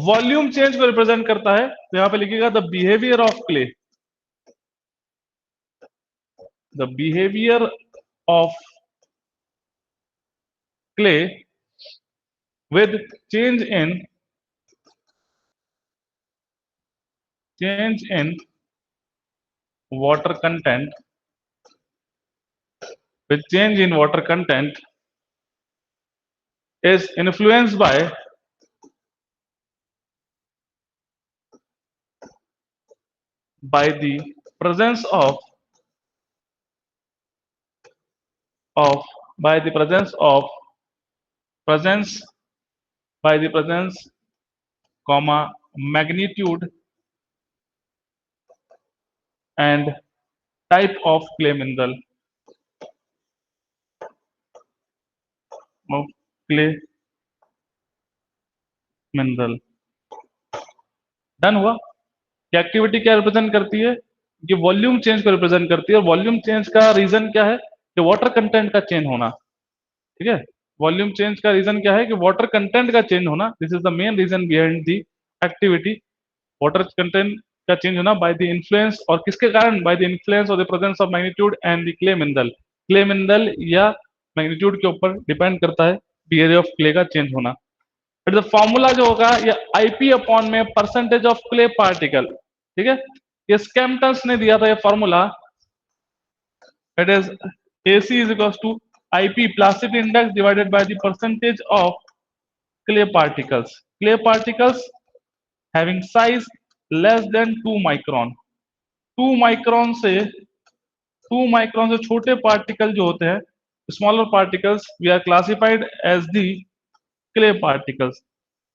volume change को represent करता है। तो यहां पे लिखिएगा the behaviour of clay, the behavior of clay with change in water content, with change in water content is influenced by the presence of by the presence of presence by the presence comma magnitude and type of clay mineral of clay mineral। Done हुआ कि activity क्या represent करती है, ये volume change को represent करती है। और वॉल्यूम चेंज का रीजन क्या है, कि वाटर कंटेंट का चेंज होना। ठीक है, वॉल्यूम चेंज का रीजन क्या है, कि वाटर कंटेंट का चेंज होना। This is the main reason behind the activity, water content का चेंज होना बाय द इन्फ्लुएंस, और किसके कारण, by the influence of the presence of magnitude and the clay mineral, clay mineral या magnitude के ऊपर डिपेंड करता है बिहेवियर ऑफ क्ले का चेंज होना। बट द फॉर्मूला जो होगा ये आईपी अपॉन में परसेंटेज ऑफ क्ले पार्टिकल, ठीक है, ये स्कैम्पटन ने दिया था ये formula, it is AC is equals to IP plasticity index divided by the percentage of clay particles. Clay particles having size less than 2 micron. 2 micron से छोटे पार्टिकल जो होते हैं, smaller particles, we are classified as the clay particles.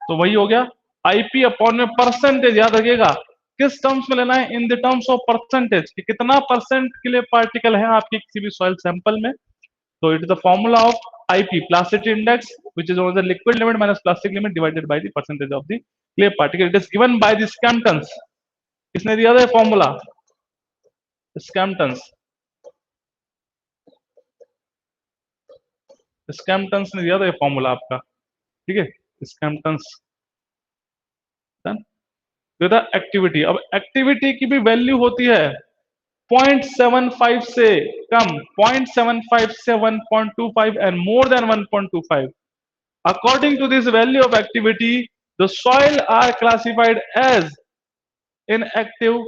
तो वही हो गया IP upon में परसेंटेज, याद रखिएगा किस टर्म्स में लेना है, इन द टर्म्स ऑफ परसेंटेज, कि कितना परसेंट क्ले पार्टिकल है आपके किसी भी सॉइल सैंपल में। So it is the formula of IP, plasticity index, which is over the liquid limit minus plastic limit divided by the percentage of the clay particle. It is given by the Skemptons. किसने दिया था formula? Skemptons. Skemptons ने दिया था ये formula आपका, ठीक है, Skemptons। तो एक्टिविटी, अब एक्टिविटी की भी वैल्यू होती है 0.75 से कम, 0.75 से 1.25 and more than 1.25। According to this value of activity, the soil are classified as inactive,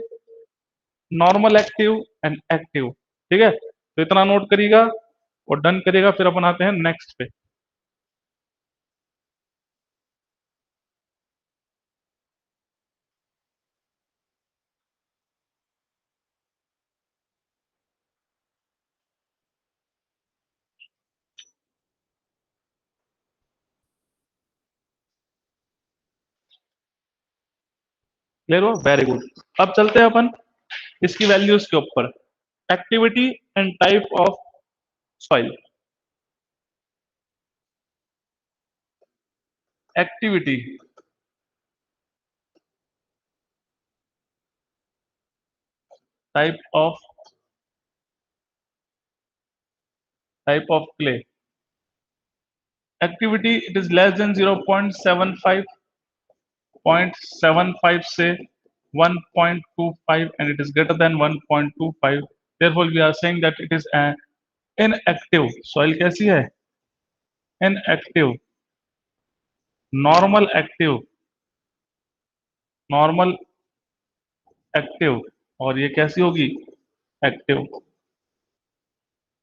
normal active and active, ठीक है। तो इतना नोट करिएगा और डन करिएगा, फिर अपन आते हैं नेक्स्ट पे। क्लियर हो? Very good. अब चलते हैं अपन इसकी वैल्यूज के ऊपर, activity and type of soil. Activity, type of clay. Activity it is less then 0.75, 0.75 से 1.25 and it is greater than 1.25, therefore we are saying that it is an inactive soil। कैसी है? inactive, normal active, normal active, और ये कैसी होगी? Active.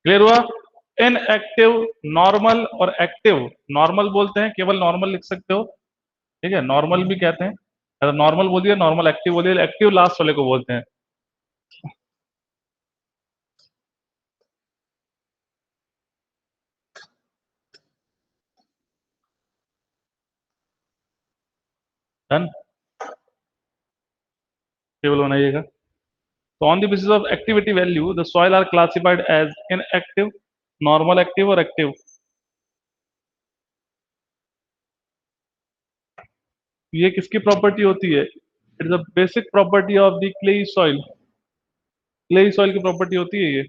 Clear हुआ? Inactive, normal और active. Normal बोलते हैं, केवल नॉर्मल लिख सकते हो, ठीक है, नॉर्मल भी कहते हैं, अगर नॉर्मल बोलिए, नॉर्मल एक्टिव बोलिए, एक्टिव लास्ट वाले को बोलते हैं। डन, टेबल बनाइएगा। तो on the basis of activity value the soil are classified as inactive, normal active और एक्टिव। ये किसकी प्रॉपर्टी होती है? It is a basic property of the clayey soil, clayey soil की प्रॉपर्टी होती है ये।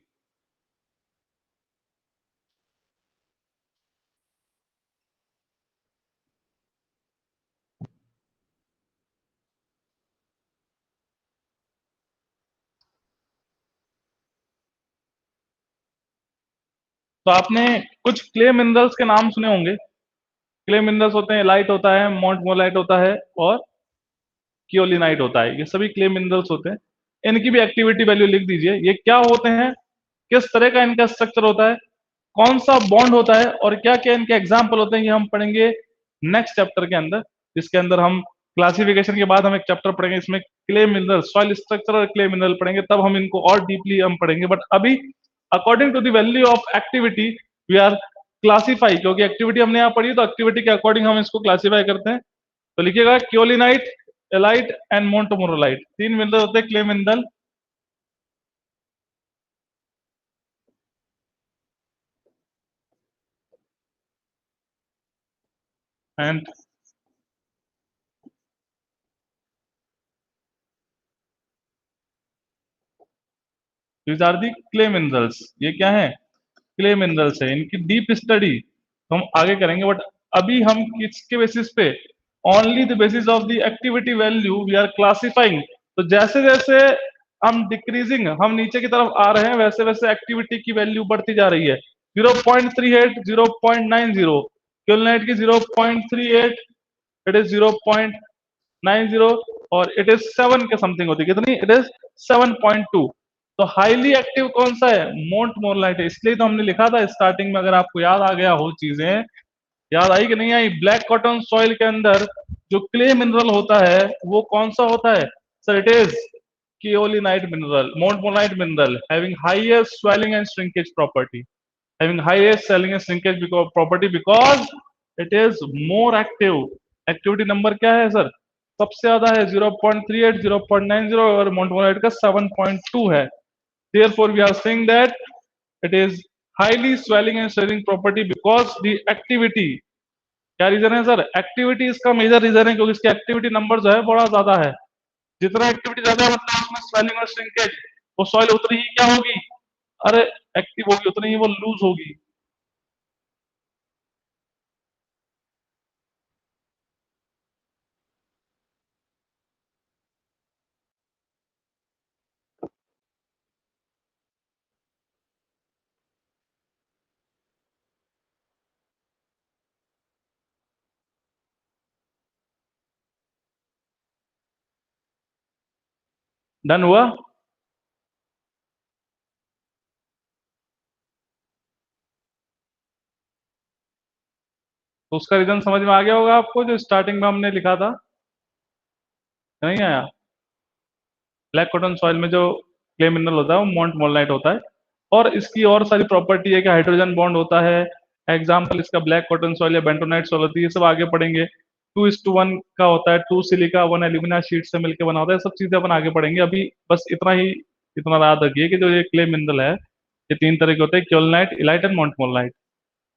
तो आपने कुछ क्ले मिनरल्स के नाम सुने होंगे। क्ले मिनरल्स होते हैं, लाइट होता है, मोंटमोलाइट होता है और कियोलिनाइट होता है, ये सभी क्ले मिनरल्स होते हैं। इनकी भी एक्टिविटी वैल्यू लिख दीजिए। ये क्या होते हैं, किस तरह का इनका स्ट्रक्चर होता है, कौन सा बॉन्ड होता है और क्या क्या इनके एग्जाम्पल होते हैं, ये हम पढ़ेंगे नेक्स्ट चैप्टर के अंदर, जिसके अंदर हम क्लासिफिकेशन के बाद हम एक चैप्टर पढ़ेंगे, इसमें क्ले मिनरल, सॉइल स्ट्रक्चर और क्ले मिनरल पढ़ेंगे, तब हम इनको और डीपली हम पढ़ेंगे। बट अभी according to the value of activity we are classify, क्योंकि एक्टिविटी हमने यहाँ पढ़ी तो एक्टिविटी के अकॉर्डिंग हम इसको क्लासीफाई करते हैं। तो लिखिएगा क्योलिनाइट, एलाइट एंड मोंटमोरोलाइट, 3 मिनरल होते हैं clay mineral. And these are the clay minerals। ये क्या है? क्ले मिनरल्स है। इनकी डीप स्टडी हम आगे करेंगे, बट अभी हम किसके बेसिस पे, only the basis of the activity value we are classifying. तो जैसे जैसे हम डिक्रीजिंग, हम नीचे की तरफ आ रहे हैं, वैसे वैसे एक्टिविटी की वैल्यू बढ़ती जा रही है। 0.38, 0.90, क्यूलनाइट की 0.38, इट इज 0.90, और इट इज 7 के समथिंग होती है, कितनी, इट इज 7.2। तो हाईली एक्टिव कौन सा है, मोंट मोरलाइट है। इसलिए तो हमने लिखा था स्टार्टिंग में, अगर आपको याद आ गया हो चीजें, याद आई कि नहीं आई, ब्लैक कॉटन सॉइल के अंदर जो क्ले मिनरल होता है वो कौन सा होता है sir, it is keolinite mineral, montmorillonite mineral, having highest swelling and shrinkage property, having highest swelling and shrinkage property because it is more active। Activity number क्या है सर, सबसे ज्यादा है 0.38, 0.90, और मोन्टमोलाइट का 7.2 है। therefore we are saying that it is highly swelling and shrinking property because the activity, क्या reason है सर, एक्टिविटी इसका मेजर रीजन है, क्योंकि इसकी एक्टिविटी नंबर जो है बड़ा ज्यादा है। जितना एक्टिविटी ज्यादा है मतलब उसमें स्वेलिंग और श्रिंकेज, वो सॉइल उतनी ही क्या होगी, अरे एक्टिव होगी, उतनी ही वो लूज होगी। डन हुआ। तो उसका रीजन समझ में आ गया होगा आपको, जो स्टार्टिंग में हमने लिखा था, नहीं आया। ब्लैक कॉटन सॉइल में जो क्ले मिनरल होता है वो मोंट मोलनाइट होता है, और इसकी और सारी प्रॉपर्टी है कि हाइड्रोजन बॉन्ड होता है। एग्जाम्पल इसका ब्लैक कॉटन सॉइल या बेंटोनाइट सॉइल होती है, ये सब आगे पढ़ेंगे। 2:1 का होता है, 2 सिलिका 1 एल्यूमिना शीट से मिलकर बना होता है, सब चीजें अपन आगे पढ़ेंगे। अभी बस इतना ही, इतना याद रखिए कि जो ये क्ले मिनरल है, ये तीन तरह के होते हैं, क्योलनाइट, इलाइट एंड मोंटमोलाइट,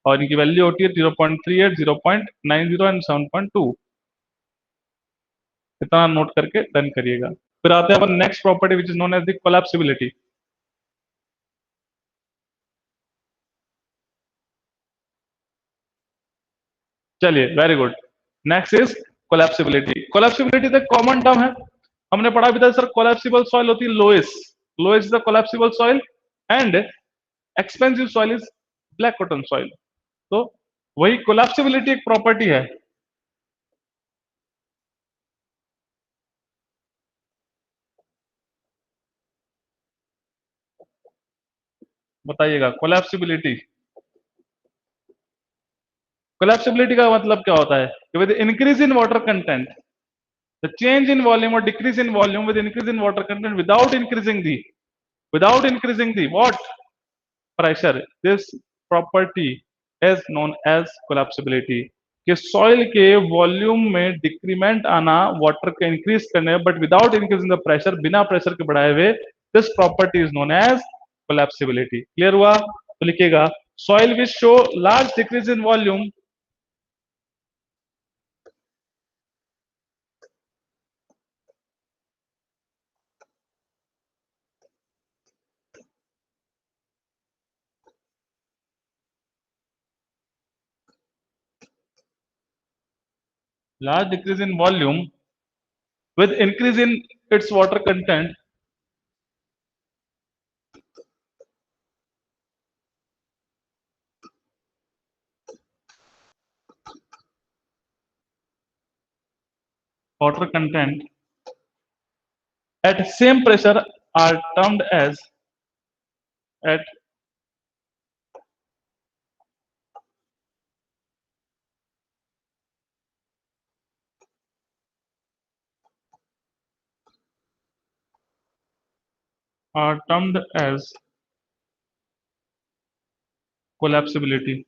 और इनकी वैल्यू होती है 0.38, 0.90 एंड 7.2। इतना नोट करके डन करिएगा। फिर आते हैं अपन next property which is known as the collapsibility. चलिए, very good. Next is collapsibility. Collapsibility तो कॉमन टर्म है, हमने पढ़ा भी था सर। कोलैप्सिबल सॉइल होती है loess, loess is the collapsible soil, and expansive soil is black cotton soil. तो वही कोलैप्सिबिलिटी एक प्रॉपर्टी है। बताइएगा कोलैप्सिबिलिटी। कोलैप्सिबिलिटी का मतलब क्या होता है कि with increase in water content, the change in volume और decrease in volume with increase in water content without increasing the what, pressure, this property is known as collapsibility. कि सॉइल के वॉल्यूम में डिक्रीमेंट आना water के increase करने, but without increasing the pressure, बिना pressure के बढ़ाए हुए, this property is known as collapsibility. Clear हुआ? तो लिखिएगा, soil which show large decrease in volume, large decrease in volume with increase in its water content water content at same pressure are termed as at are termed as collapsibility।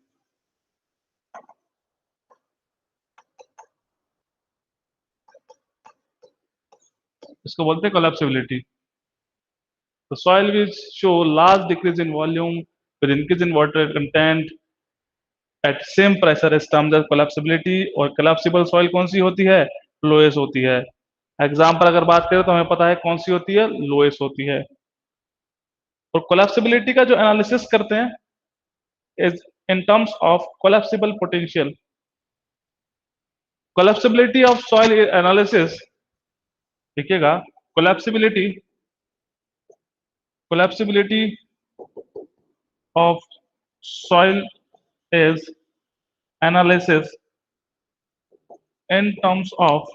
इसको बोलते हैं कोलैप्सिबिलिटी। तो soil will show large decrease in volume with increase in water content at same pressure is termed as collapsibility। और collapsible soil कौन सी होती है, loess होती है। एग्जाम्पल अगर बात करें तो हमें पता है कौन सी होती है, लोएस होती है। और कोलैप्सिबिलिटी का जो एनालिसिस करते हैं is in terms of collapsible potential। Collapsibility of soil analysis, देखिएगा, collapsibility collapsibility of soil is analysis in terms of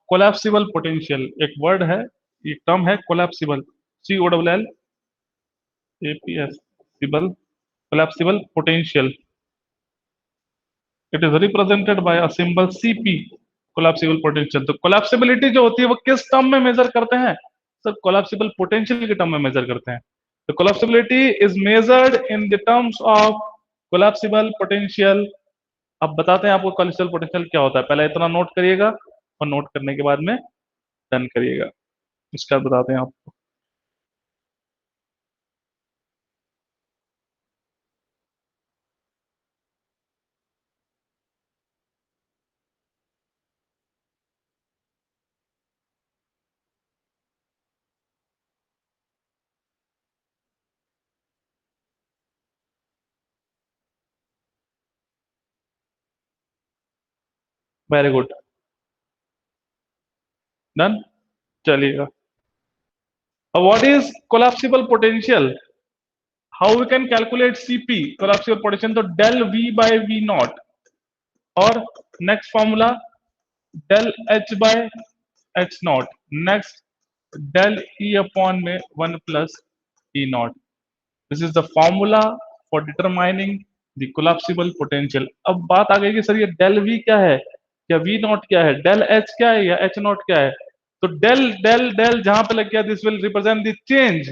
collapsible potential. एक वर्ड है, एक टर्म है कोलैप्सिबल, COLLAPS सिबल, collapsible potential. It is represented by a symbol CP, collapsible potential. तो collapsibility जो होती है वो किस टर्म में मेजर करते हैं सर? कोलैप्सिबल पोटेंशियल के टर्म में मेजर करते हैं। तो collapsibility is measured in the terms of collapsible potential. अब बताते हैं आपको कोलैप्सिबल पोटेंशियल क्या होता है, पहले इतना नोट करिएगा और नोट करने के बाद में डन करिएगा, इसका बताते हैं आपको। वेरी गुड, डन, चलिएगा। अब what is collapsible potential? How we can calculate CP, collapsible potential? तो del V by V naught, और next formula del H by H naught, next del E upon में 1 plus E not. This is the formula for determining the collapsible potential. अब बात आ गई कि sir ये del V क्या है या V नॉट क्या है, डेल H क्या है या H नॉट क्या है? तो डेल डेल डेल जहां पे लग गया, this will represent the change.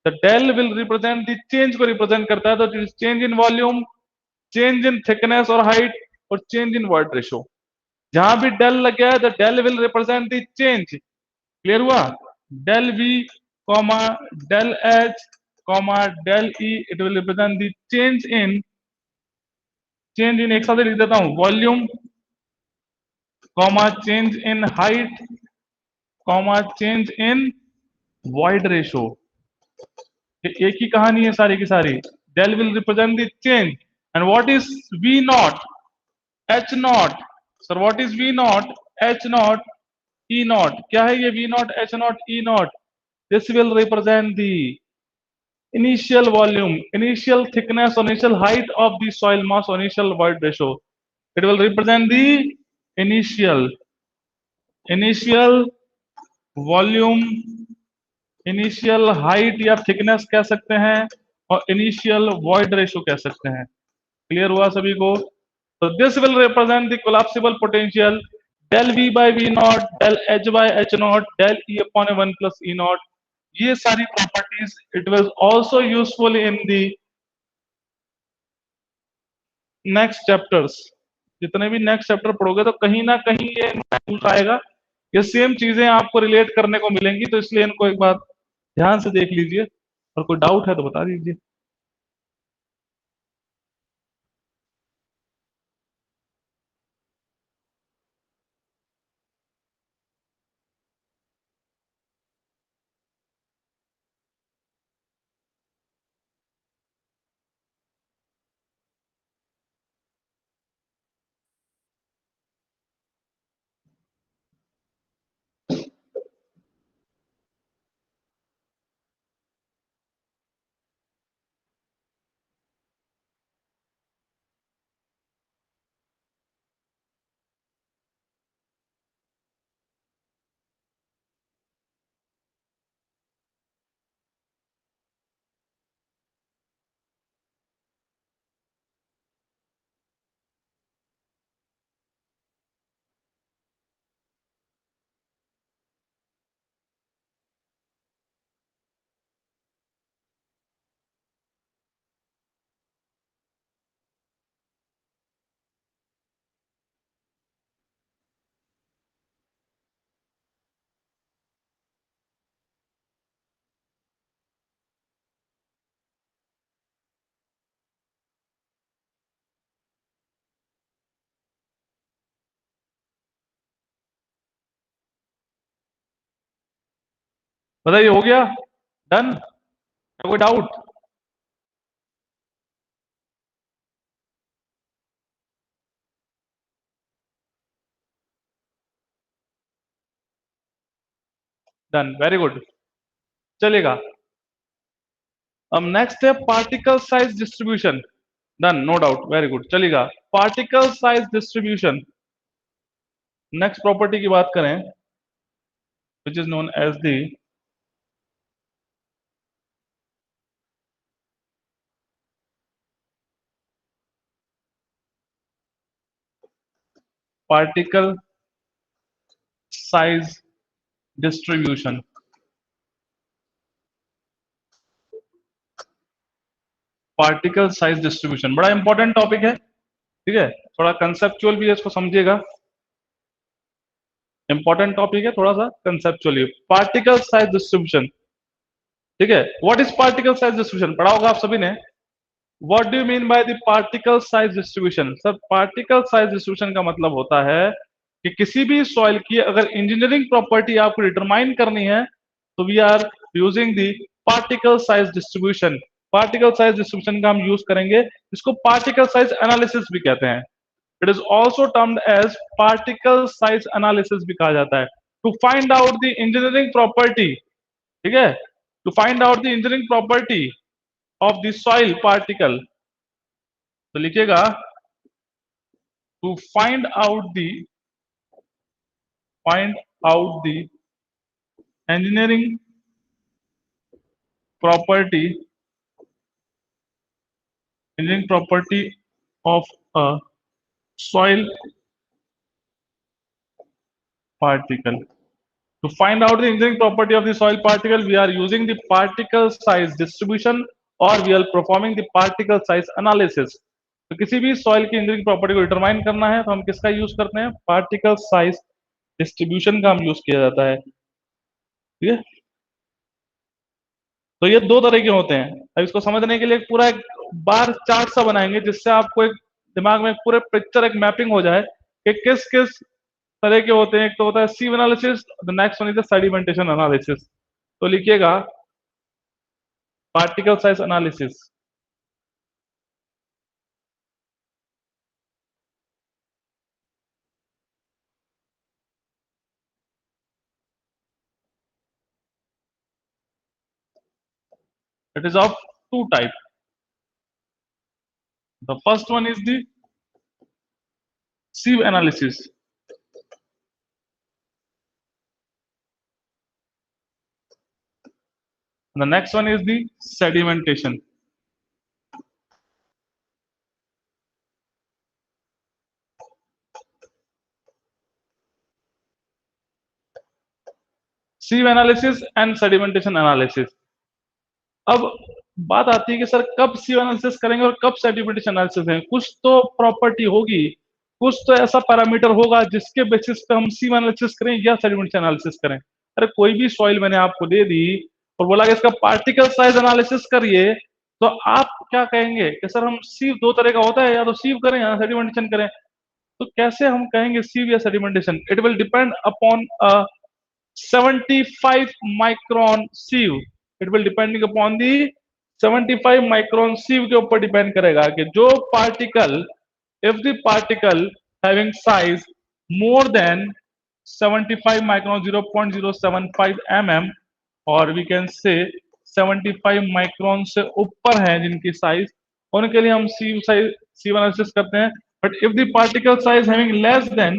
The del will represent the change को रिप्रेजेंट करता है, तो change in volume, change in thickness और हाइट, और चेंज इन वॉइड रेशो। जहां भी डेल लग गया है the del will represent the change. Clear हुआ? Del V comma del H comma del E, it will represent the change in एक साथ लिख देता हूं, volume comma change in height comma change in void ratio. एक ही कहानी है सारी की सारी। Del will represent the change, and what is V nought, H nought? Sir what is V nought, H nought, E nought? क्या है ये V nought, H nought, E not? This will represent the initial volume, initial thickness, or initial height of the soil mass, or initial void ratio. It will represent the initial initial volume, initial height या thickness कह सकते हैं, और initial void ratio कह सकते हैं। Clear हुआ सभी को? तो this will represent the collapsible potential del V by V naught, del H by H naught, del E upon 1 plus E naught। ये सारी properties it will also useful in the next chapters. जितने भी next chapter पढ़ोगे तो कहीं ना कहीं ये पूछ आएगा, ये सेम चीजें आपको रिलेट करने को मिलेंगी, तो इसलिए इनको एक बार ध्यान से देख लीजिए, और कोई डाउट है तो बता दीजिए। बताइए, हो गया? डन? कोई डाउट? डन, वेरी गुड, चलेगा। अब नेक्स्ट है particle size distribution. Done, no doubt, very good, चलेगा। Particle size distribution, next property की बात करें, which is known as the particle size distribution. Particle size डिस्ट्रीब्यूशन बड़ा इंपॉर्टेंट टॉपिक है, ठीक है, थोड़ा कंसेप्चुअल भी है, इसको समझिएगा। इंपॉर्टेंट टॉपिक है, थोड़ा सा कंसेप्चुअली। पार्टिकल साइज डिस्ट्रीब्यूशन, ठीक है। What is particle size distribution, पढ़ा होगा आप सभी ने। What do you mean by the particle size distribution? Sir, particle size distribution का मतलब होता है कि किसी भी सॉइल की अगर इंजीनियरिंग प्रॉपर्टी आपको डिटरमाइन करनी है, तो we are using the particle size distribution. Particle size distribution का हम यूज करेंगे, इसको पार्टिकल साइज एनालिसिस भी कहते हैं। It is also termed as particle size analysis भी कहा जाता है। To find out the engineering property, ठीक है, to find out the engineering property of the soil particle, तो लिखिएगा to find out the engineering property of a soil particle. To find out the engineering property of the soil particle, we are using the particle size distribution or we are performing the particle size analysis. तो किसी भी soil की engineering property को determine करना है तो हम किसका यूज करते हैं? पार्टिकल साइज डिस्ट्रीब्यूशन का हम यूज किया जाता है, ठीक है। तो ये दो तरह के होते हैं। अब इसको समझने के लिए पूरा एक बार चार्ट सा बनाएंगे, जिससे आपको एक दिमाग में पूरे पिक्चर, एक मैपिंग हो जाए कि किस किस तरह के होते हैं। एक तो होता है sieve analysis, the next one is the sedimentation analysis. तो लिखिएगा particle size analysis. It is of two type. The first one is the sieve analysis. The next one is the sedimentation. sieve analysis and sedimentation analysis. अब बात आती है कि sir कब sieve analysis करेंगे और कब sedimentation analysis है। कुछ तो प्रॉपर्टी होगी, कुछ तो ऐसा पैरामीटर होगा जिसके बेसिस पे हम sieve analysis करें या sedimentation analysis करें। अरे कोई भी सॉइल मैंने आपको दे दी और बोला कि इसका पार्टिकल साइज एनालिसिस करिए, तो आप क्या कहेंगे कि सर हम सीव दो तरह का होता है, या तो सीव करें या सेडिमेंटेशन करें। तो कैसे हम कहेंगे सीव या sedimentation? It will depend upon 75 micron सीव। It will depending upon the 75 micron सीव के ऊपर डिपेंड करेगा कि जो particle, if the particle having size more than 75 micron 0.075 mm, और वी कैन से 75 माइक्रोन से ऊपर है जिनकी साइज, उनके लिए हम सीव एनालिसिस करते हैं। But if the particle size having less than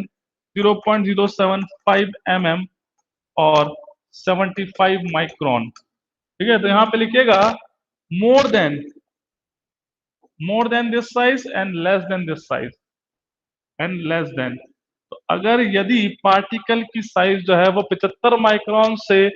0.075 mm और 75 माइक्रोन, ठीक है, तो यहां पे लिखिएगा more than this size and less than. तो अगर यदि पार्टिकल की साइज जो है वो 75 माइक्रोन से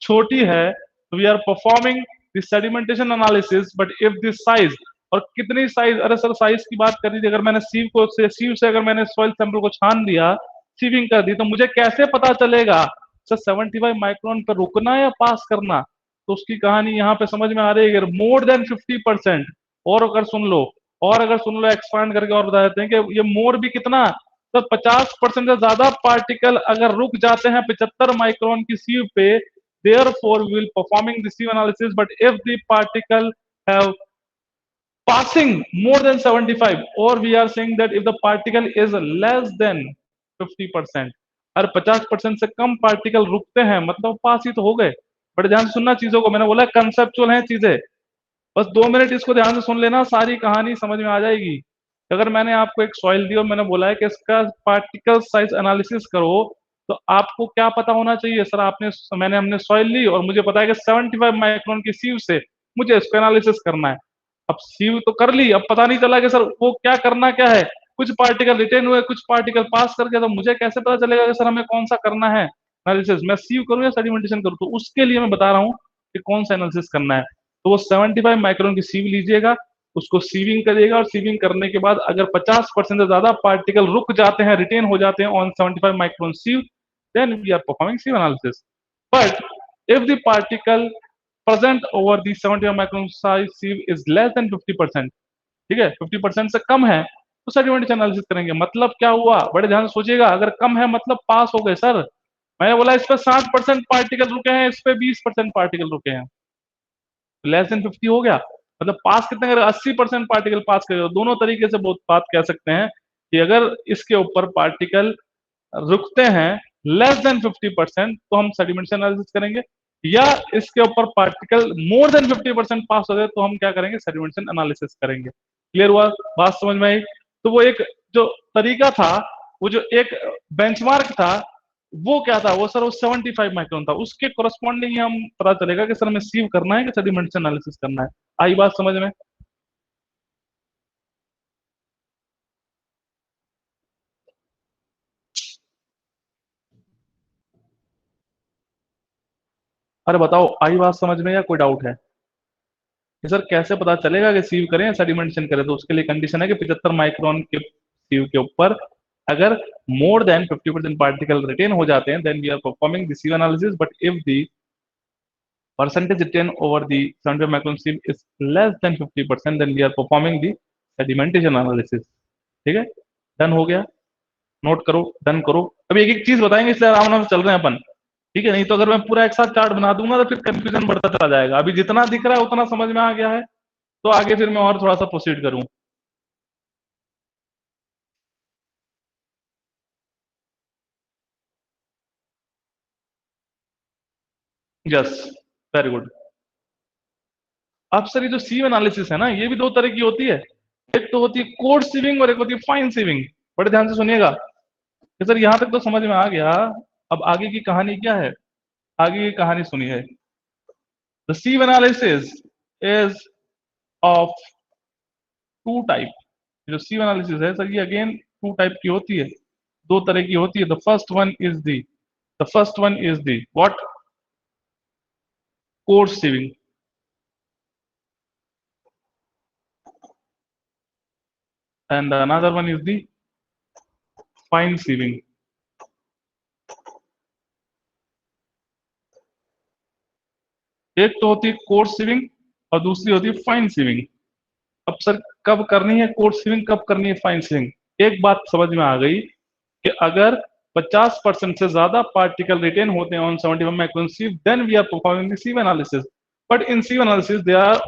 छोटी है, तो we are performing the sedimentation analysis. But if this size, और कितनी साइज, अरे सर साइज की बात कर दी, अगर मैंने सीव से अगर मैंने सॉइल सैंपल को छान दिया, सीविंग कर दी, तो मुझे कैसे पता चलेगा सर 75 माइक्रोन पर रुकना या पास करना? तो उसकी कहानी यहाँ पे समझ में आ रही है। अगर मोर देन 50%, और अगर सुन लो, एक्सपांड करके और बता देते हैं कि ये मोर भी कितना, तो 50% से ज्यादा पार्टिकल अगर रुक जाते हैं 75 माइक्रोन की सीव पे, therefore we will performing the sieve analysis. But if the particle have passing more than 75, or we are saying that if the particle is less than 50%, और 50% से कम पार्टिकल रुकते हैं मतलब पास ही तो हो गए। बड़े ध्यान से सुनना चीजों को, मैंने बोला कंसेप्चुअल है चीजें, बस 2 मिनट इसको ध्यान से सुन लेना, सारी कहानी समझ में आ जाएगी। अगर मैंने आपको एक सॉइल दी और मैंने बोला है कि इसका पार्टिकल साइज एनालिसिस करो, तो आपको क्या पता होना चाहिए? सर आपने मैंने हमने सॉइल ली और मुझे पता है कि 75 माइक्रोन की सीव से मुझे इसको एनालिसिस करना है। अब सीव तो कर ली, अब पता नहीं चला कि सर वो क्या करना क्या है। कुछ पार्टिकल रिटेन हुए, कुछ पार्टिकल पास कर गया, तो मुझे कैसे पता चलेगा कि सर हमें कौन सा करना है एनालिसिस? मैं सीव करूँ या सेडिमेंटेशन करूँ? तो उसके लिए मैं बता रहा हूँ कि कौन सा एनालिसिस करना है। तो वो 75 माइक्रोन की सीव लीजिएगा, उसको सीविंग करिएगा, और सीविंग करने के बाद अगर 50% से ज्यादा पार्टिकल रुक जाते हैं, रिटेन हो जाते हैं on 75 micron सीव, then we are performing sieve analysis. But if the particle present over the 75 micron size sieve is less than 50%, ठीक है, 50% से कम है, तो सेडिमेंटेशन एनालिसिस करेंगे। मतलब क्या हुआ, बड़े ध्यान से सोचिएगा, अगर कम है मतलब पास हो गए सर। मैंने बोला इस पे 60% पार्टिकल रुके हैं, इस पे 20% पार्टिकल रुके हैं, लेस देन 50 हो गया, मतलब पास कितने करेगा? 80% पार्टिकल पास करेगा। दोनों तरीके से बहुत बात कह सकते हैं कि अगर इसके ऊपर पार्टिकल रुकते हैं लेस देन 50%, तो हम सेडिमेंटेशन एनालिसिस करेंगे, या इसके ऊपर पार्टिकल मोर देन 50% पास हो गए तो हम क्या करेंगे? सेडिमेंटेशन एनालिसिस करेंगे। क्लियर हुआ? बात समझ में आई? तो वो एक जो तरीका था, वो जो एक बेंचमार्क था, वो क्या था? वो सर वो 75 माइक्रोन था, उसके कोरस्पॉन्डिंग हम पता चलेगा कि सर हमें सीव करना है कि सेडिमेंटेशन एनालिसिस करना है। आई बात समझ में? अरे बताओ, आई बात समझ में या कोई डाउट है कि सर कैसे पता चलेगा कि सीव करें या सेडिमेंटेशन करें? तो उसके लिए कंडीशन है कि 75 माइक्रोन के सीव के ऊपर अगर मोर देन 50% पार्टिकल रिटेन हो जाते हैं, then we are performing the sieve analysis. But if the percentage retain over the 75 micron sieve is less than 50%, then we are performing the sedimentation analysis। ठीक है, डन हो गया? नोट करो, done करो। अभी एक एक चीज बताएंगे, इसलिए आराम आराम से चल रहे हैं अपन। ठीक है, नहीं तो अगर मैं पूरा एक साथ चार्ट बना दूंगा तो फिर कंफ्यूजन बढ़ता चला जाएगा। अभी जितना दिख रहा है उतना समझ में आ गया है, तो आगे फिर मैं और थोड़ा सा प्रोसीड करूं। Yes, very good. अब सर ये जो सीव एनालिसिस है ना, ये भी दो तरह की होती है। एक तो होती है कोड सीविंग और एक होती है फाइन सीविंग। बड़े ध्यान से सुनिएगा कि सर यहां तक तो समझ में आ गया, अब आगे की कहानी क्या है? आगे की कहानी सुनिए। The sieve analysis is of two type. जो सीव एनालिसिस है सर, ये अगेन टू टाइप की होती है, दो तरह की होती है। The first one is the what? कोड sieving. And another one is the fine sieving. एक तो होती है कोड सीविंग और दूसरी होती है फाइन सीविंग। अब सर कब करनी है कोड सीविंग, कब करनी है फाइन सीविंग? एक बात समझ में आ गई कि अगर 50% से ज्यादा पार्टिकल रिटेन होते हैं on 75 micron sieve, then we are performing the sieve analysis. But in sieve analysis they are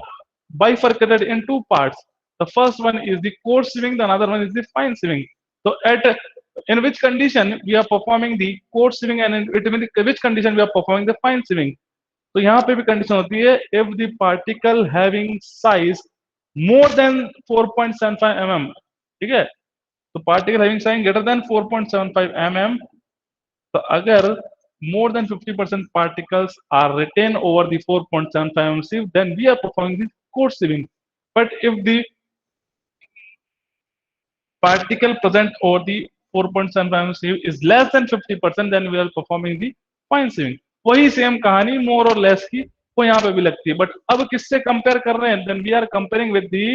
bifurcated in two parts. The first one is the core sieving, the another one is the fine sieving. So at in which condition we are performing the core sieving, and in which condition we are performing the fine sieving? तो यहाँ पे भी condition होती है, if the particle having size more than 4.75 mm, ठीक है, तो particle having size greater than 4.75 mm, तो अगर more than 50% particles are retained over the 4.75 mm sieve, then we are performing the coarse sieving. But if the particle present over the 4.75 mm sieve is less than 50%, then we are performing the fine sieving. वही same कहानी मोर और less की वो यहाँ पे भी लगती है, बट अब किससे कंपेयर कर रहे हैं? Then we are comparing with the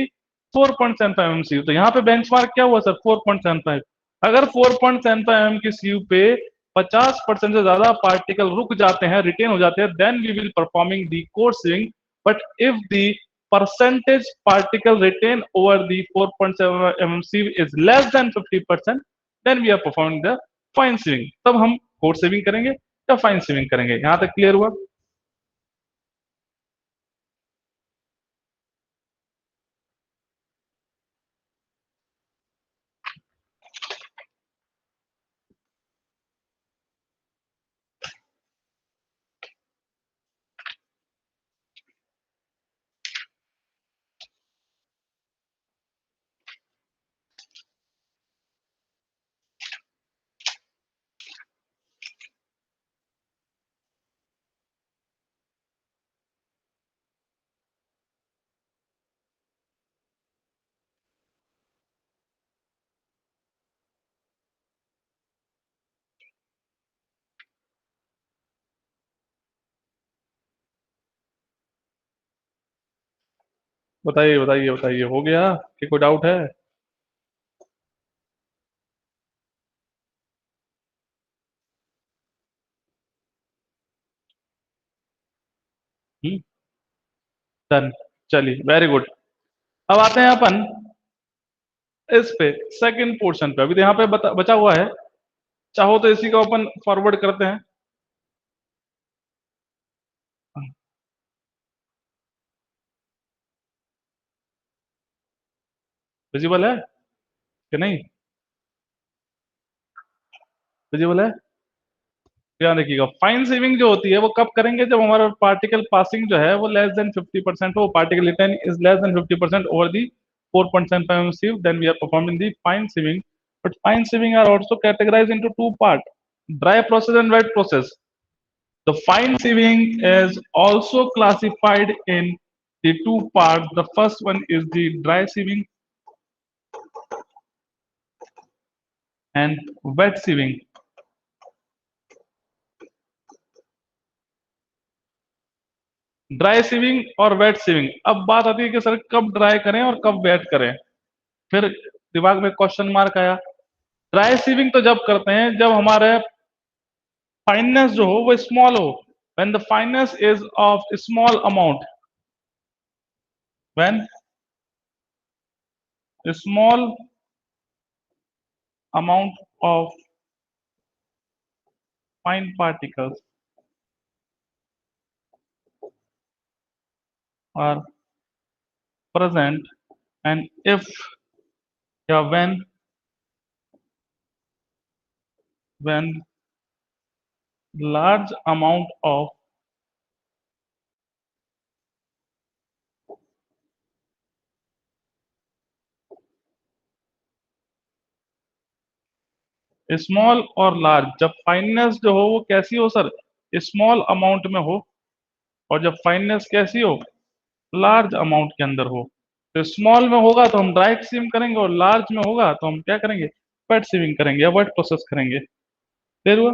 4.75 mm sieve. तो यहाँ पे बेंचमार्क क्या हुआ सर? 4.75। अगर 4.75 mm की सीव पे 50% से ज्यादा पार्टिकल रुक जाते हैं, रिटेन हो जाते हैं, then we will performing the coarse sieving. But if the percentage particle retained over the 4.7 mm sieve is less than 50%, then we are performing the fine sieving। तब हम कोड सेविंग करेंगे या फाइन सिविंग करेंगे। यहां तक क्लियर हुआ? बताइए बताइए बताइए, हो गया कि कोई डाउट है? डन। चलिए, वेरी गुड। अब आते हैं अपन इस पे सेकंड पोर्शन पे। अभी तो यहाँ पे बचा हुआ है, चाहो तो इसी को अपन फॉरवर्ड करते हैं। विजिबल है कि नहीं? विजिबल है। ध्यान देखिएगा, फाइन सीविंग जो होती है वो कब करेंगे? जब हमारा पार्टिकल पासिंग जो है वो लेस देन 50% हो, particle return is less than 50% over the 4.75 sieve, then we are performing the fine sieving. But fine sieving are also categorized into two part: dry process and wet process. The fine sieving is also classified in the two parts. The first one is the dry sieving and wet sieving. Dry sieving और wet sieving. अब बात आती है कि sir कब dry करें और कब वेट करें। फिर दिमाग में क्वेश्चन मार्क आया। ड्राई सीविंग तो जब करते हैं जब हमारे फाइननेस जो हो वो स्मॉल हो। When the fineness is of small amount, when small amount of fine particles are present, and if, या when large amount of small और लार्ज, जब फाइननेस जो हो वो कैसी हो सर? स्मॉल अमाउंट में हो। और जब फाइननेस कैसी हो? लार्ज अमाउंट के अंदर हो। तो स्मॉल में होगा तो हम ड्राई सीविंग करेंगे, और लार्ज में होगा तो हम क्या करेंगे? वेट सीविंग करेंगे या वेट प्रोसेस करेंगे। क्लियर हुआ?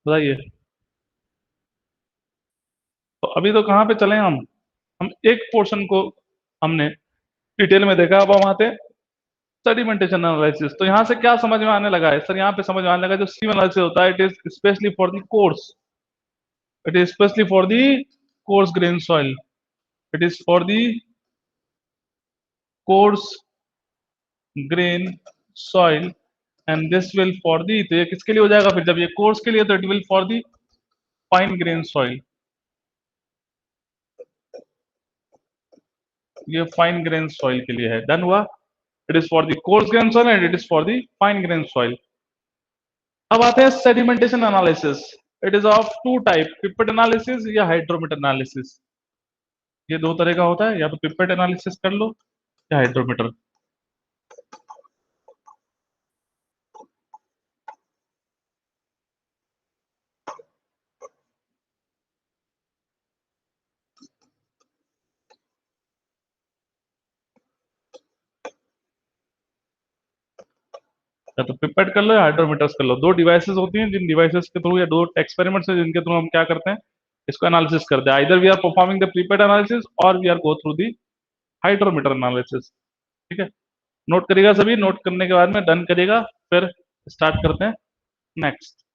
बताइए। तो अभी तो कहाँ पे चले हम एक पोर्शन को हमने डिटेल में देखा। अब हम आते हैं सेडिमेंटेशन एनालिसिस। तो यहाँ से क्या समझ में आने लगा है सर? यहाँ पे समझ में आने लगा जो सीव एनालिसिस होता है, it is specially for the course, it is specially for the coarse grain soil, it is for the coarse grain soil, and this will for दी, तो ये किसके लिए हो जाएगा फिर? जब ये कोर्स के लिए तो it will for the fine grain soil. ये फाइन ग्रेन सॉइल के लिए है। डन हुआ? It is for the coarse grain soil and it is for the fine grain soil. अब आते हैं sedimentation analysis. It is of two type: pipette analysis या hydrometer analysis. ये दो तरह का होता है, या तो पिपेट एनालिसिस कर लो या हाइड्रोमीटर। या तो पिपेट कर लो या हाइड्रोमीटर्स कर लो। दो डिवाइसेस होती हैं जिन डिवाइसेस के थ्रू, या दो एक्सपेरिमेंट्स हैं जिनके थ्रू हम क्या करते हैं, इसको एनालिसिस करते हैं। Either we are performing the pipette analysis और we are go through the hydrometer analysis. ठीक है, नोट करिएगा सभी। नोट करने के बाद में डन करिएगा, फिर स्टार्ट करते हैं नेक्स्ट।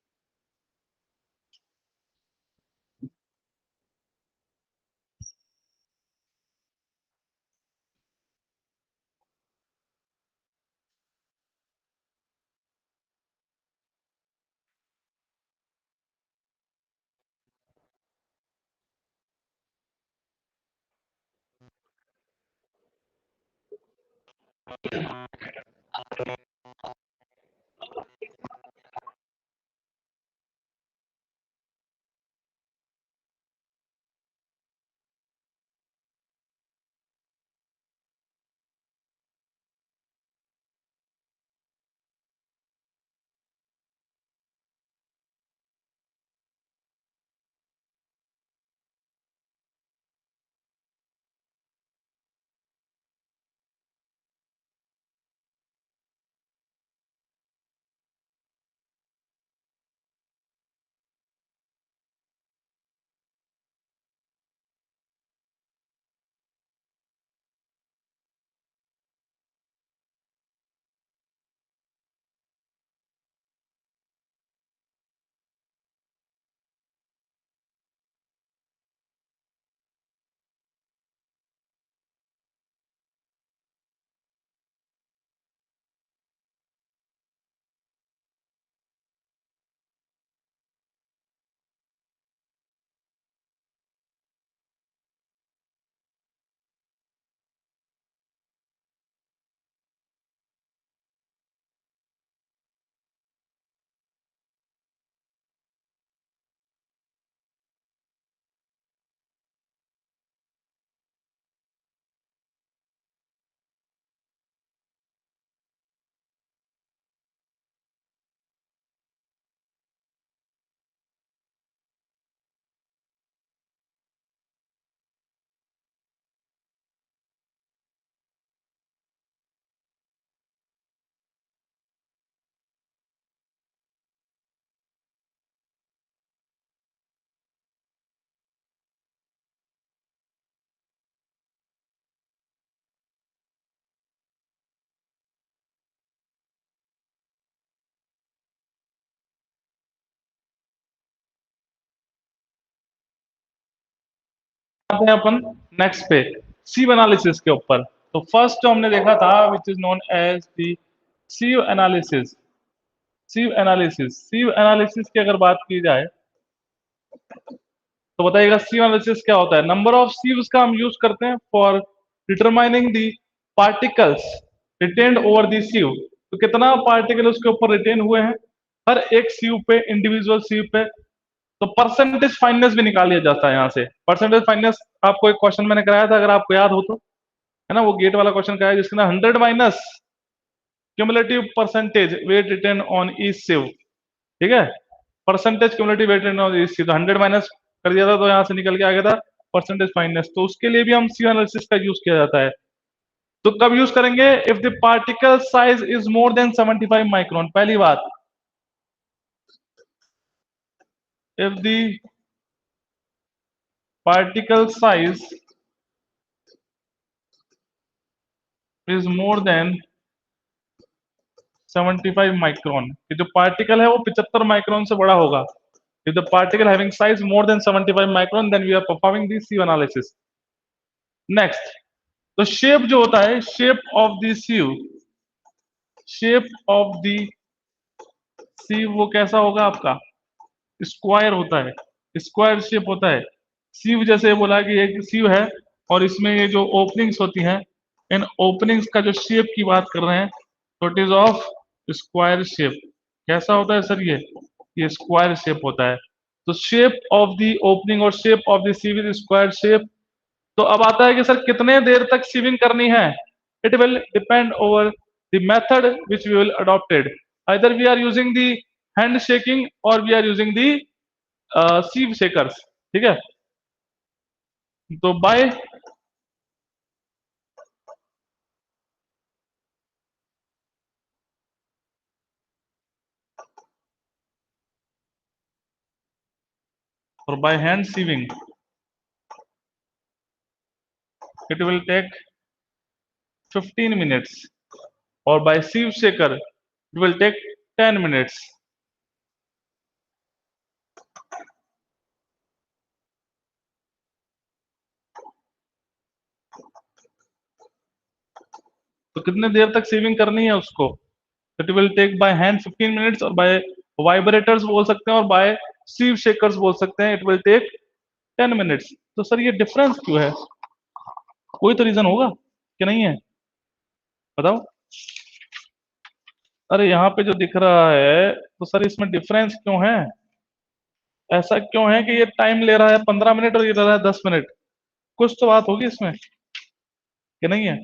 आते हैं अपन नेक्स्ट पे सीव एनालिसिस के ऊपर। तो फर्स्ट जो हमने देखा था which is known as the sieve analysis. Sieve analysis की अगर बात की जाए तो बताइएगा सीव एनालिसिस क्या होता है। नंबर ऑफ सीव्स का हम यूज करते हैं for determining the particles retained over the sieve. तो कितना पार्टिकल उसके ऊपर रिटेन हुए हैं हर एक सीव पे, इंडिविजुअल सीव पे। तो परसेंटेज फाइननेस भी निकाल लिया जाता है यहाँ से। परसेंटेज फाइननेस आपको एक क्वेश्चन मैंने कराया था, अगर आपको याद हो तो, है ना, वो गेट वाला क्वेश्चन कराया जिसके ना 100 minus cumulative percentage weight retain on each sieve. ठीक है, percentage cumulative weight retain on each sieve, तो 100 माइनस कर दिया था तो यहाँ से निकल के आ गया था परसेंटेज फाइननेस। तो उसके लिए भी हम सी एनालिसिस का यूज किया जाता है। तो कब यूज करेंगे? If the particle size is more then 75 micron. पहली बात, if the particle size is more than 75 micron, कि जो पार्टिकल है वो 75 माइक्रोन से बड़ा होगा। if the particle having size more than 75 micron then we are performing the sieve analysis. next, तो शेप जो होता है, shape of the sieve, shape of the sieve वो कैसा होगा आपका? स्क्वायर होता है, स्क्वायर शेप होता है। सीव जैसे बोला कि एक सीव है और इसमें ये जो ओपनिंग्स होती हैं, इन ओपनिंग्स का जो शेप की बात कर रहे हैं तो it is of square shape. कैसा होता है सर? ये स्क्वायर शेप होता है। तो शेप ऑफ द ओपनिंग और shape of the सीव is square shape. तो अब आता है कि सर कितने देर तक सीविंग करनी है? It will depend over the method which we will adopted. Either we are using the hand shaking और we are using the sieve shakers. ठीक है, तो बाय और by hand sieving it will take 15 minutes और by sieve shaker it will take 10 minutes। तो कितने देर तक sieving करनी है उसको? It will take by hand 15 minutes और बाय वाइब्रेटर्स बोल सकते हैं और बाय sieve शेकर्स बोल सकते हैं इट विल टेक 10 मिनट्स। तो सर ये डिफरेंस क्यों है? कोई तो रीजन होगा कि नहीं है? बताओ। अरे यहाँ पे जो दिख रहा है तो सर इसमें डिफरेंस क्यों है? ऐसा क्यों है कि ये टाइम ले रहा है 15 मिनट और ये ले रहा है 10 मिनट? कुछ तो बात होगी इसमें कि नहीं है?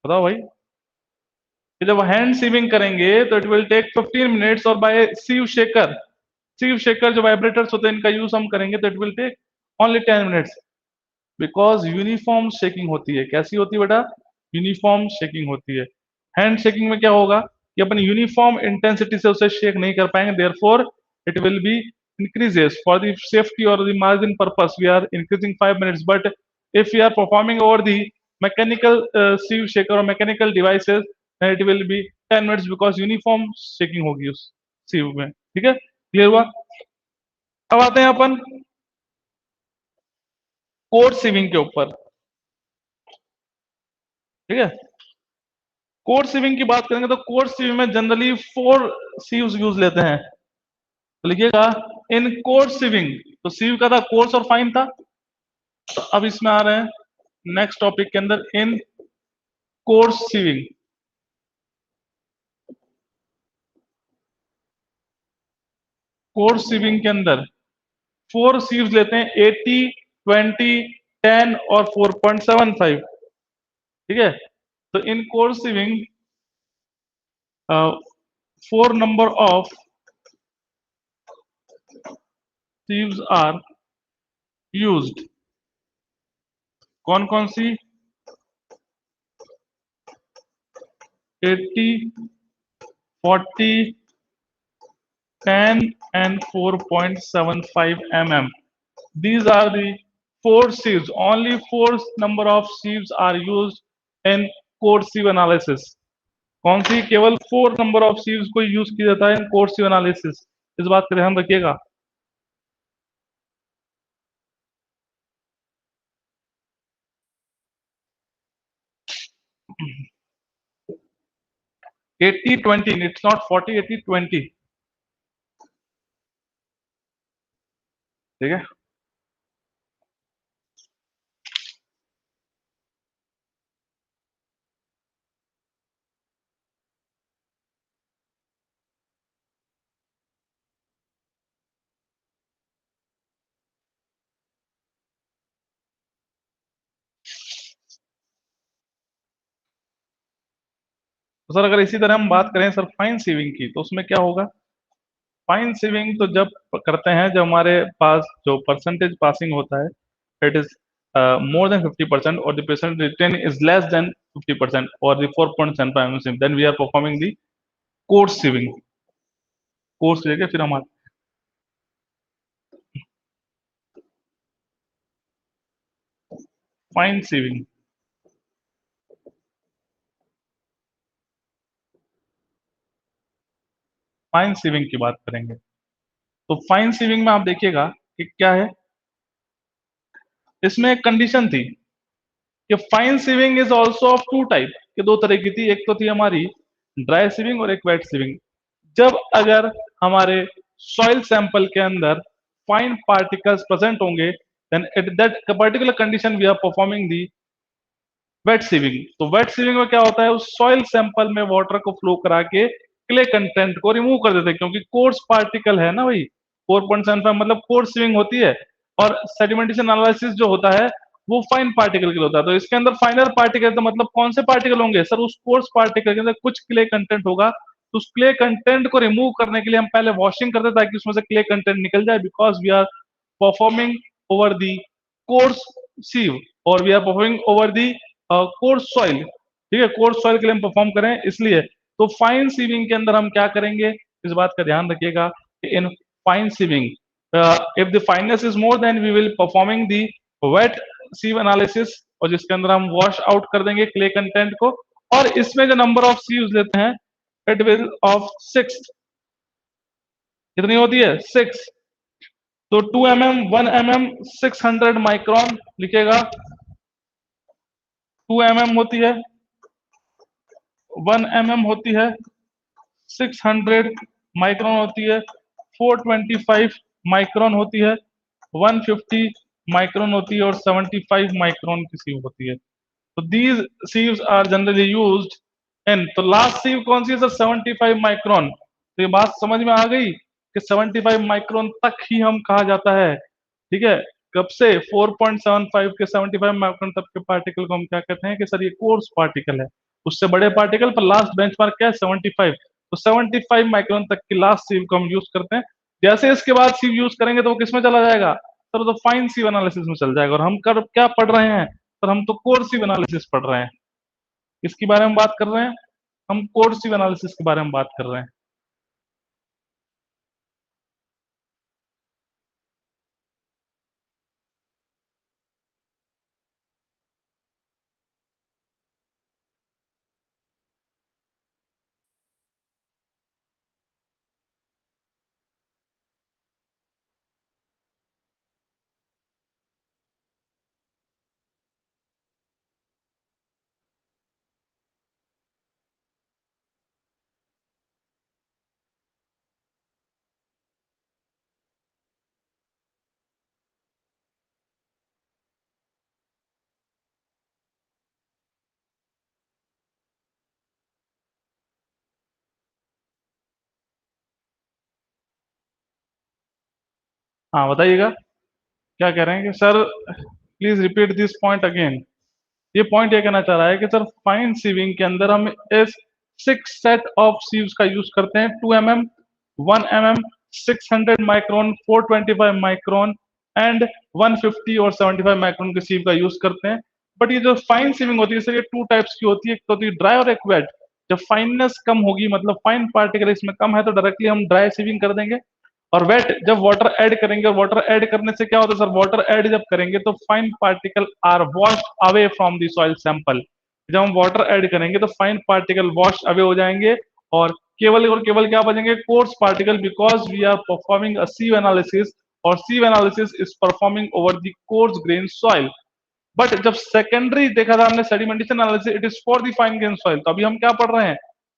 बताओ भाई। कि जब हैंड सीविंग करेंगे तो इट विल टेक 15 मिनट्स और बाय सीव शेकर जो वाइब्रेटर्स होते हैं इनका यूज हम करेंगे तो it will take only 10 minutes. Because uniform shaking होती है। कैसी होती है बेटा? यूनिफॉर्म शेकिंग होती है। हैंड शेकिंग में क्या होगा कि अपन यूनिफॉर्म इंटेंसिटी से उसे शेक नहीं कर पाएंगे, therefore it will B increases for the safety or the margin purpose we are increasing 5 minutes, but if we are performing over the mechanical sieve shaker or mechanical devices then it will be 10 minutes because uniform shaking होगी उस sieve में। ठीक है, clear हुआ? अब आते हैं अपन code sieving के ऊपर। ठीक है, कोड सीविंग की बात करेंगे तो कोड सीविंग में जनरली 4 सीव्स यूज लेते हैं। तो लिखिएगा इन कोड सीविंग। तो सीव का था कोर्स और फाइन था। तो अब इसमें आ रहे हैं नेक्स्ट टॉपिक के अंदर इन कोर्स सीविंग। कोर्स सीविंग के अंदर 4 सीव्स लेते हैं 80, 20, 10 और 4.75। ठीक है, तो in coarse sieving 4 number of sieves are used. कौन कौन सी? 80, 40, 10 and 4.75 mm. These are the 4 sieves. Only 4 number of sieves are used in code sieve analysis. कौन सी? केवल 4 नंबर ऑफ sieves को यूज किया जाता है इन कोड sieve analysis। इस बात का ध्यान रखिएगा। 80-20, इट्स नॉट 40, 80-20। ठीक है। तो सर अगर इसी तरह हम बात करें सर फाइन सीविंग की, तो उसमें क्या होगा? फाइन सीविंग तो जब करते हैं जब हमारे पास जो परसेंटेज पासिंग होता है इट इज मोर देन 50% और the percent retain is less than 50% और the 4.75 then we are performing the coarse sieving. Coarse लेके फिर हम फाइन सीविंग। फाइन सीविंग की बात करेंगे तो फाइन सीविंग में आप देखिएगा कि क्या है, इसमें एक कंडीशन थी कि fine sieving is also of two type, कि दो तरह की थी, एक तो थी हमारी ड्राई सीविंग और एक वेट सीविंग। जब अगर हमारे सॉइल सैंपल के अंदर फाइन पार्टिकल्स प्रेजेंट होंगे then at that particular condition we are performing the wet sieving. तो वेट सीविंग में क्या होता है, उस सॉइल सैंपल में वाटर को फ्लो करा के क्ले कंटेंट को रिमूव कर देते हैं, क्योंकि कोर्स पार्टिकल है ना भाई, 4.75 मतलब कोर्स सीविंग होती है। और सेडिमेंटेशन एनालिसिस जो होता है वो फाइन पार्टिकल के लिए होता है। तो इसके अंदर फाइनर पार्टिकल तो मतलब कौन से पार्टिकल होंगे सर, उस कोर्स पार्टिकल के अंदर कुछ क्ले कंटेंट होगा, तो उस क्ले कंटेंट को रिमूव करने के लिए हम पहले वॉशिंग करते हैं ताकि उसमें से क्ले कंटेंट निकल जाए, because we are performing over the coarse sieve और we are performing over the coarse soil. ठीक है, कोर्स सॉइल के लिए हम परफॉर्म करें इसलिए। तो फाइन सीविंग के अंदर हम क्या करेंगे, इस बात का ध्यान रखिएगा कि in fine sieving if the fineness is more than we will performing the wet sieve analysis, और जिसके अंदर हम वॉश आउट कर देंगे क्ले कंटेंट को। और इसमें जो नंबर ऑफ सीव्स लेते हैं इट विल ऑफ 6। कितनी होती है? 6। तो 2 mm 1 mm 600 माइक्रोन लिखेगा। 2 mm होती है, 1 mm होती है, 600 माइक्रोन होती है, 425 माइक्रोन होती है, 150 माइक्रोन होती है और 75 माइक्रोन की सीव होती है। तो these sieves are generally used in, तो लास्ट सीव कौन सी है सर? 75 माइक्रोन। तो ये बात समझ में आ गई कि 75 माइक्रोन तक ही हम कहा जाता है। ठीक है, कब से? 4.75 के 75 माइक्रोन तक के पार्टिकल को हम क्या कहते हैं कि सर ये कोर्स पार्टिकल है। उससे बड़े पार्टिकल पर लास्ट बेंचमार्क क्या है? 75। तो 75 माइक्रोन तक की लास्ट सीव को हम यूज करते हैं। जैसे इसके बाद सीव यूज करेंगे तो वो किस में चला जाएगा सर? तो फाइन सीव एनालिसिस में चल जाएगा। और हम कर क्या पढ़ रहे हैं सर? हम तो कोर्सिव एनालिसिस पढ़ रहे हैं। किसके बारे में बात कर रहे हैं? हम कोर्सिव एनालिसिस के बारे में बात कर रहे हैं। हाँ बताइएगा, क्या कह रहे हैं कि sir please repeat this point again. ये पॉइंट ये कहना चाह रहा है कि सर फाइन सीविंग के अंदर हम इस 6 सेट ऑफ सीव्स का यूज करते हैं। 2 mm 1 mm 600 micron 425 micron and 150 और 75 माइक्रोन के सीव का यूज करते हैं। बट ये जो फाइन सीविंग होती है सर ये टू टाइप्स की होती है, एक तो होती है ड्राई और एक वेट। जब फाइननेस कम होगी मतलब फाइन पार्टिकल इसमें कम है तो डायरेक्टली हम ड्राई सीविंग कर देंगे। और वेट जब वाटर ऐड करेंगे, और वाटर ऐड करने से क्या होता है सर? वाटर ऐड जब करेंगे तो fine particle are wash away from the soil sample. जब हम वाटर ऐड करेंगे तो फाइन पार्टिकल वॉश अवे हो जाएंगे और केवल क्या बचेंगे? Coarse particle, because we are performing a sieve analysis और sieve analysis is performing over the coarse grain soil. But जब सेकेंडरी देखा था हमने sedimentation analysis, it is for the fine grain soil. तो अभी हम क्या पढ़ रहे हैं,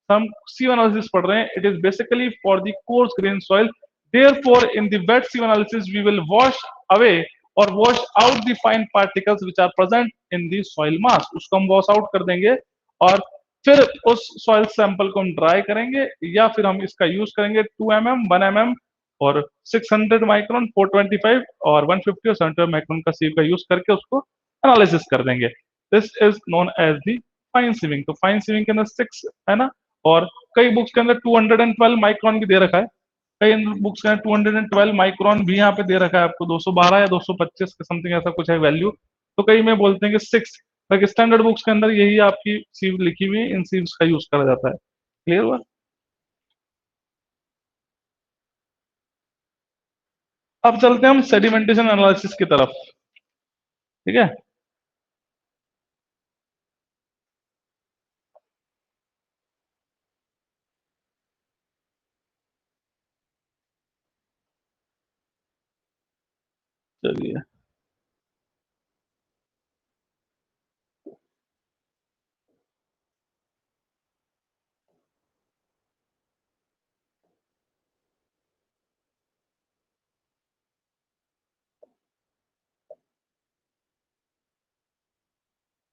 हम सीव एनालिसिस पढ़ रहे हैं। It is basically for the coarse grain soil. Therefore in the wet sieve analysis we will wash away और wash out the fine particles which are present in the soil mass. उसको हम wash out कर देंगे और फिर उस soil sample को हम ड्राई करेंगे, या फिर हम इसका यूज करेंगे 2 mm, 1 mm और 600 माइक्रोन, 425 और 150 और 700 माइक्रोन का सीव का यूज करके उसको एनालिसिस कर देंगे। This is known as the fine sieving. तो फाइन सीविंग के अंदर 6 है ना, और कई बुक्स के अंदर 212 माइक्रोन भी दे रखा है, कई बुक्स के अंदर 212 माइक्रोन भी यहाँ पे दे रखा है आपको, 212 या 225 के समथिंग ऐसा कुछ है वैल्यू। तो कई में बोलते हैं कि 6, लेकिन स्टैंडर्ड बुक्स के अंदर यही आपकी सीव लिखी हुई है, इन सीव्स का यूज करा जाता है। क्लियर हुआ? अब चलते हैं हम सेडिमेंटेशन एनालिसिस की तरफ। ठीक है, चलिए।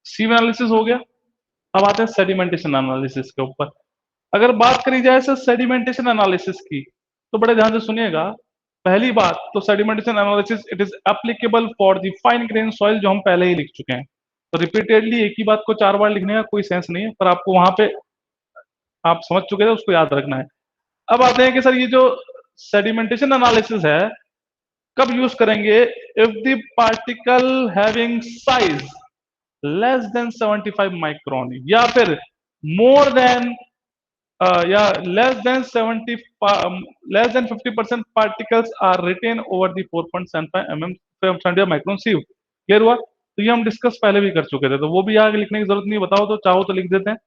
सीव एनालिसिस हो गया। अब आते हैं सेडिमेंटेशन एनालिसिस के ऊपर। अगर बात करी जाए सर सेडिमेंटेशन एनालिसिस की, तो बड़े ध्यान से सुनिएगा। पहली बात तो sedimentation analysis it is applicable for the fine grain soil, जो हम पहले ही लिख चुके हैं। तो रिपीटेडली एक ही बात को 4 बार लिखने का कोई सेंस नहीं है, पर आपको वहां पे आप समझ चुके थे, उसको याद रखना है। अब आते हैं कि सर ये जो सेडिमेंटेशन एनालिसिस है कब यूज करेंगे, if the particle having size less than 75 micron, या फिर मोर देन या less than 70, less than 50% particles are retain over the 4.75 mm micron sieve. Clear हुआ? तो ये हम डिस्कस पहले भी कर चुके थे, तो वो भी आगे लिखने की जरूरत नहीं, बताओ तो चाहो तो लिख देते हैं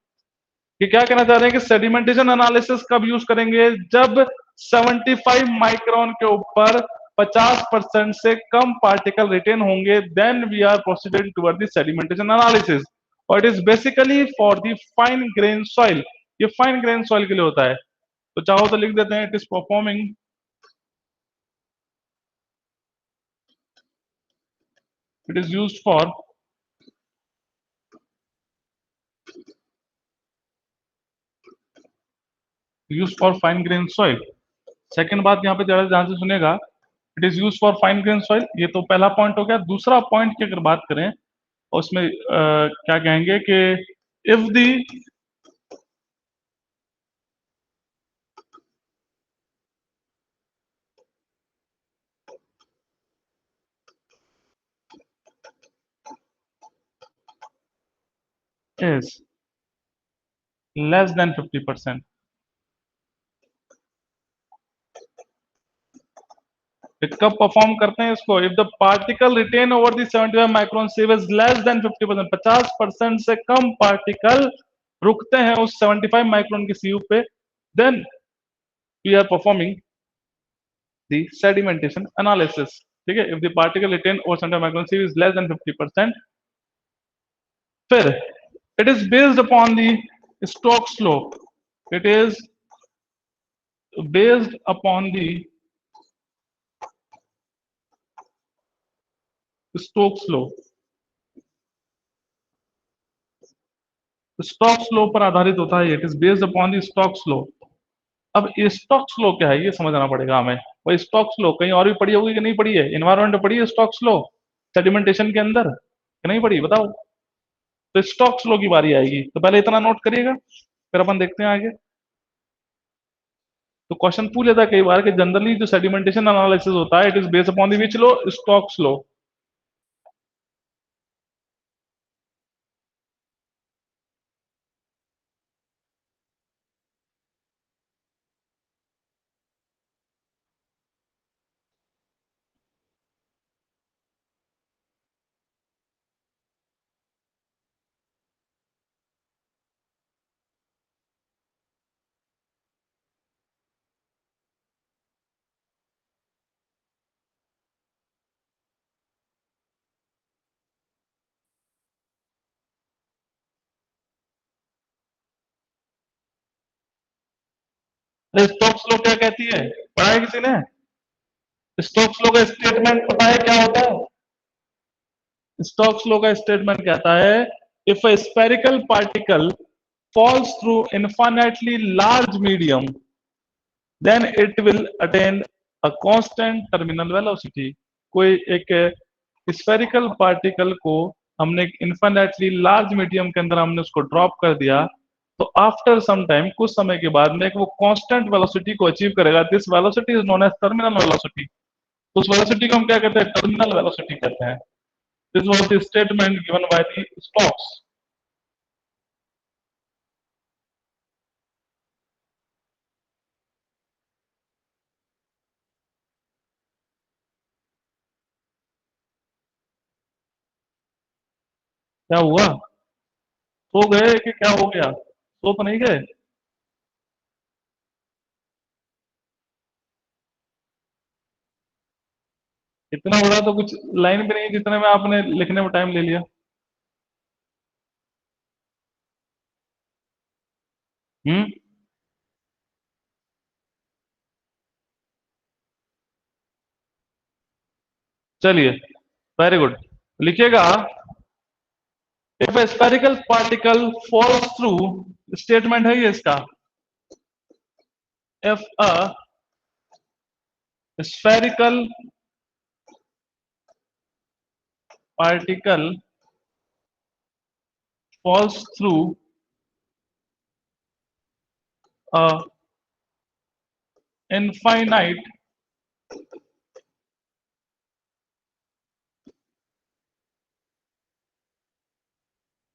कि क्या कहना चाह रहे हैं कि सेडिमेंटेशन एनालिसिस कब यूज करेंगे, जब 75 माइक्रोन के ऊपर 50% से कम पार्टिकल रिटेन होंगे, then we are proceeding toward the sedimentation analysis. और it is basically for the fine grain soil. ये फाइन ग्रेन सॉइल के लिए होता है। तो चाहो तो लिख देते हैं, it is performing, it is use for fine grain soil. Second बात यहाँ पे ज्यादा ध्यान से सुनेगा, it is use for fine grain soil. ये तो पहला पॉइंट हो गया। दूसरा पॉइंट की अगर बात करें, और उसमें क्या कहेंगे कि if the is less than 50%, कब परफॉर्म करते हैं इसको, if the particle retain over the 75 micron sieve is less than 50%, 50% से कम पार्टिकल रुकते हैं उस 75 माइक्रोन की सीव पे, then we are performing the sedimentation analysis. ठीक है, if the particle retain over 75 micron sieve is less than 50%, फिर it is based upon the stoke slope, it is based upon the Stokes law। Stokes law पर आधारित होता है, it is based upon the Stokes law. अब ये stocks लो क्या है ये समझना पड़ेगा हमें। भाई स्टॉक्स लो कहीं और भी पढ़ी होगी कि नहीं पढ़ी है, एनवायरमेंट में पढ़ी है स्टॉक्स लो सेडिमेंटेशन के अंदर कि नहीं पढ़ी, बताओ। तो स्टॉक्स लो की बारी आएगी, तो पहले इतना नोट करिएगा, फिर अपन देखते हैं आगे। तो क्वेश्चन पूछ लेता है कई बार कि जनरली जो सेडिमेंटेशन एनालिसिस होता है, it is based upon the which law, Stokes law. अरे स्टोक्स लॉ क्या कहती है, पढ़ा है किसी ने? स्टोक्स लॉ का स्टेटमेंट पता है क्या होता है? स्टोक्स लॉ का स्टेटमेंट कहता है, if a spherical particle falls through infinitely large medium, then it will attain a constant terminal velocity. कोई एक स्फेरिकल पार्टिकल को हमने एक इन्फिनेटली लार्ज मीडियम के अंदर हमने उसको ड्रॉप कर दिया, तो आफ्टर सम टाइम, कुछ समय के बाद में, वो कांस्टेंट वेलोसिटी को अचीव करेगा। This velocity is known as terminal velocity. उस वेलोसिटी को हम क्या कहते हैं? टर्मिनल वेलोसिटी कहते हैं। This was the statement given by the Stokes. क्या हुआ? सो गए कि क्या हो गया? सो तो नहीं गए? इतना बड़ा तो कुछ लाइन भी नहीं जितने में आपने लिखने में टाइम ले लिया। हम्म। चलिए, वेरी गुड। लिखिएगा, if a spherical particle falls through, statement है ये इसका, if a spherical particle falls through a infinite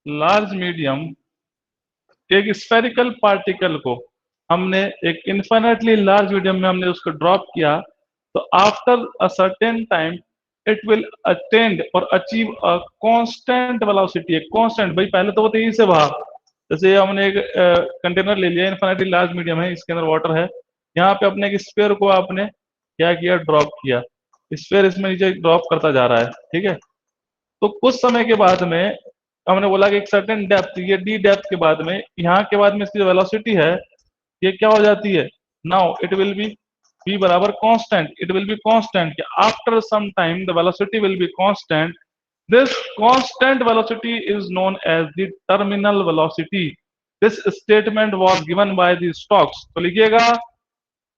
large medium, एक स्फेरिकल पार्टिकल को हमने एक इन्फिनेटली लार्ज मीडियम में हमने उसको ड्रॉप किया, तो after a certain time it will attend और achieve a constant velocity. Constant भाई, पहले तो वो तेजी से भाग, जैसे हमने एक कंटेनर ले लिया, इन्फिनेटली लार्ज मीडियम है, इसके अंदर वाटर है, यहाँ पे अपने एक स्फीयर को आपने क्या किया? ड्रॉप किया। स्फीयर इसमें नीचे ड्रॉप करता जा रहा है, ठीक है। तो कुछ समय के बाद में हमने बोला कि एक सर्टेन डेप्थ, ये डी डेप्थ के बाद में, यहाँ के बाद में इसकी जो वेलोसिटी है, ये क्या हो जाती है? Now it will be v बराबर constant, it will be constant. After some time the velocity will be constant. This constant velocity is known as the terminal velocity. This statement was given by the Stokes. तो लिखिएगा,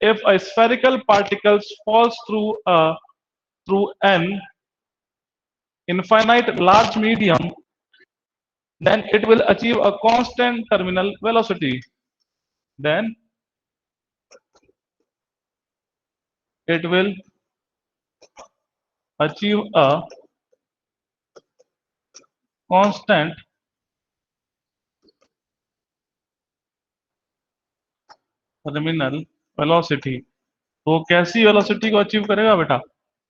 if a spherical particles falls through an infinite large medium, then it will achieve a constant terminal velocity. Then it will achieve a constant terminal velocity। तो कैसी velocity को achieve करेगा बेटा?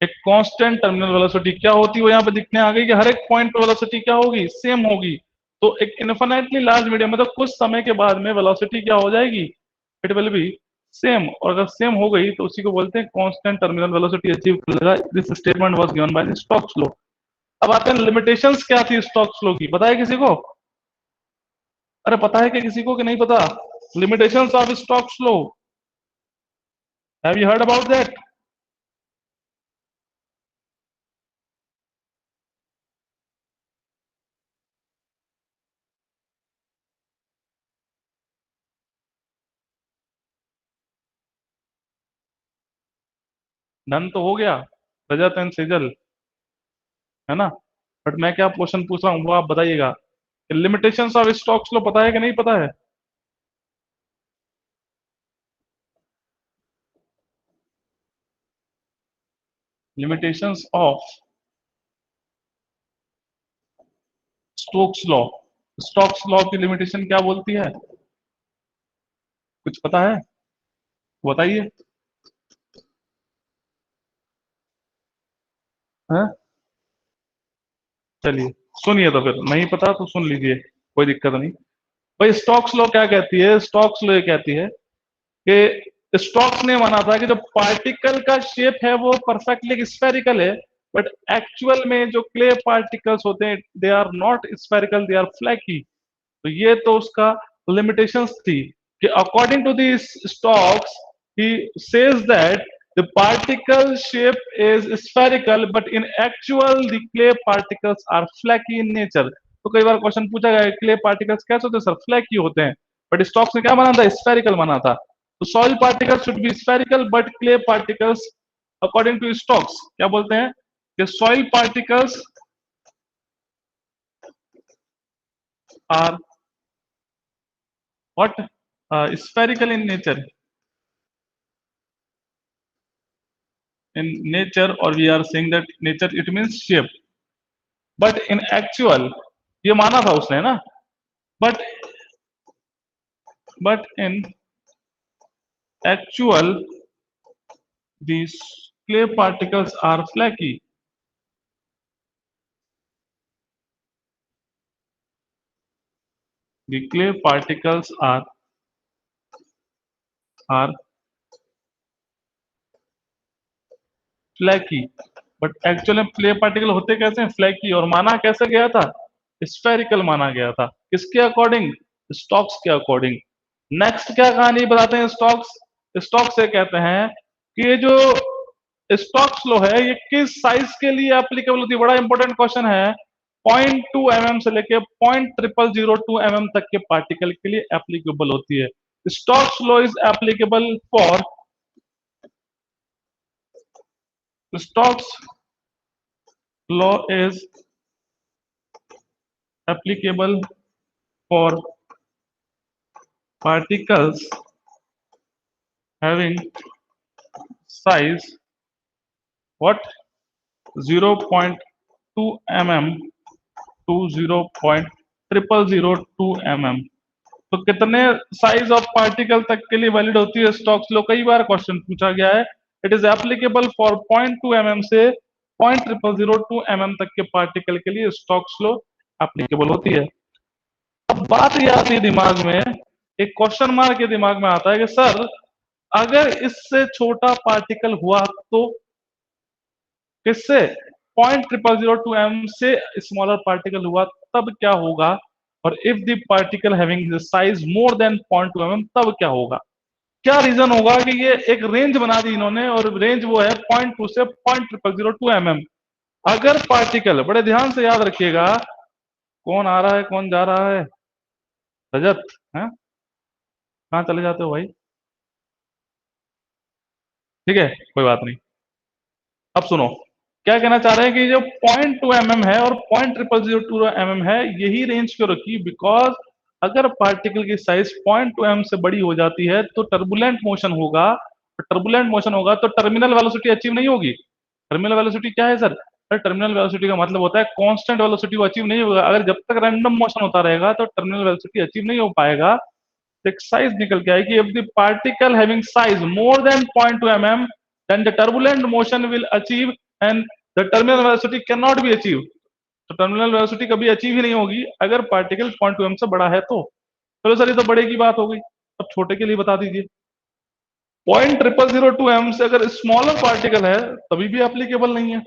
एक constant terminal velocity. क्या होती है वो यहाँ पे दिखने आ गई कि हर एक पॉइंट पे वेलोसिटी क्या होगी? सेम होगी। तो एक इन्फिनेटली लार्ज मीडियम, मतलब कुछ समय के बाद में वेलोसिटी क्या हो जाएगी? It will B same. और अगर सेम हो गई तो उसी को बोलते हैं कांस्टेंट टर्मिनल वेलोसिटी अचीव करेगा। This statement was given bye Stokes law. अब आते हैं लिमिटेशंस क्या थी स्टोक्स लॉ की, पता है किसी को? अरे पता है कि किसी को कि नहीं पता? Limitations of Stokes law, have you heard about that? Done तो हो गया, रजत एंड सेजल, है ना? बट मैं क्या क्वेश्चन पूछ रहा हूँ वो आप बताइएगा। लिमिटेशंस ऑफ स्टोक्स लॉ पता है कि नहीं पता है? Limitations of Stokes law, Stokes law की लिमिटेशन क्या बोलती है? कुछ पता है? बताइए। हैं? चलिए, सुनिए, तो फिर नहीं पता तो सुन लीजिए, कोई दिक्कत नहीं। भाई स्टोक्स लॉ क्या कहती है? स्टोक्स लॉ ये कहती है कि स्टोक्स ने माना था कि जो पार्टिकल का शेप है वो परफेक्टली स्फेरिकल है, बट एक्चुअल में जो क्ले पार्टिकल्स होते हैं, they are not spherical, they are flaky. तो ये तो उसका लिमिटेशंस थी। कि according to these stocks he says that the particle shape is spherical but in actual the clay particles are flaky in nature। तो कई बार क्वेश्चन पूछा गया क्ले पार्टिकल्स कैसे होते हैं सर, फ्लैकी होते हैं, बट स्टॉक्स ने क्या माना था, स्फेरिकल माना था। तो soil particles should be spherical but clay particles according to Stokes क्या बोलते हैं कि soil particles are what spherical in nature or we are saying that nature it means shape but in actual ये माना था उसने ना, but in actual these clay particles are flaky। The clay particles are flaky but actually clay particle होते कैसे हैं, flaky. और माना कैसे गया था, स्फेरिकल माना गया था, किसके अकॉर्डिंग, स्टॉक्स के अकॉर्डिंग। नेक्स्ट क्या कहानी बताते हैं स्टॉक्स, स्टॉक्स से कहते हैं कि ये जो स्टॉक्स लो है ये किस साइज के लिए एप्लीकेबल होती है, बड़ा इंपॉर्टेंट क्वेश्चन है। 0.2 mm से लेके 0.0002 mm तक के पार्टिकल के लिए एप्लीकेबल होती है। Stocks law is applicable for Stokes law is applicable for particles having size what 0.2 mm to 0.0002 mm। तो कितने साइज ऑफ पार्टिकल तक के लिए वैलिड होती है स्टॉक्स लो, कई बार क्वेश्चन पूछा गया है। It is applicable for 0.2 mm से 0.0002 mm तक के पार्टिकल के लिए स्टॉक्स लो एप्लीकेबल होती है। अब बात ये आती है दिमाग में, एक क्वेश्चन मार्क के दिमाग में आता है कि सर अगर इससे छोटा पार्टिकल हुआ तो, किससे 0.0002 mm से स्मॉलर पार्टिकल हुआ तब क्या होगा, और if the particle having size more than 0.2 mm तब क्या होगा। क्या रीजन होगा कि ये एक रेंज बना दी इन्होंने और रेंज वो है 0.2 से 0.0002 mm। अगर पार्टिकल, बड़े ध्यान से याद रखिएगा, कौन आ रहा है कौन जा रहा है, रजत है, कहाँ चले जाते हो भाई, ठीक है कोई बात नहीं। अब सुनो क्या कहना चाह रहे हैं कि जो 0.2 mm है और 0.0002 mm है यही रेंज क्यों रखी, बिकॉज अगर पार्टिकल की साइज 0.2 mm से बड़ी हो जाती है तो टर्बुलेंट मोशन होगा, टर्बुलेंट मोशन होगा तो टर्मिनल वेलोसिटी अचीव नहीं होगी। टर्मिनल वेलोसिटी क्या है सर, टर्मिनल वेलोसिटी का मतलब होता है कांस्टेंट वेलोसिटी वो अचीव नहीं होगा। अगर जब तक रैंडम मोशन होता रहेगा तो टर्मिनल वेलोसिटी अचीव नहीं हो पाएगा। तो एक साइज निकल के आएगी, if the particle having size more than 0.2 mm then the turbulent motion will achieve and the terminal velocity cannot be achieved। तो टर्मिनल वेलोसिटी कभी अचीव ही नहीं होगी अगर पार्टिकल 0.2 m से बड़ा है तो। चलो सर ये तो बड़े की बात हो गई, अब छोटे के लिए बता दीजिए। 0.0002 m से अगर स्मॉलर पार्टिकल है तभी भी एप्लीकेबल नहीं है,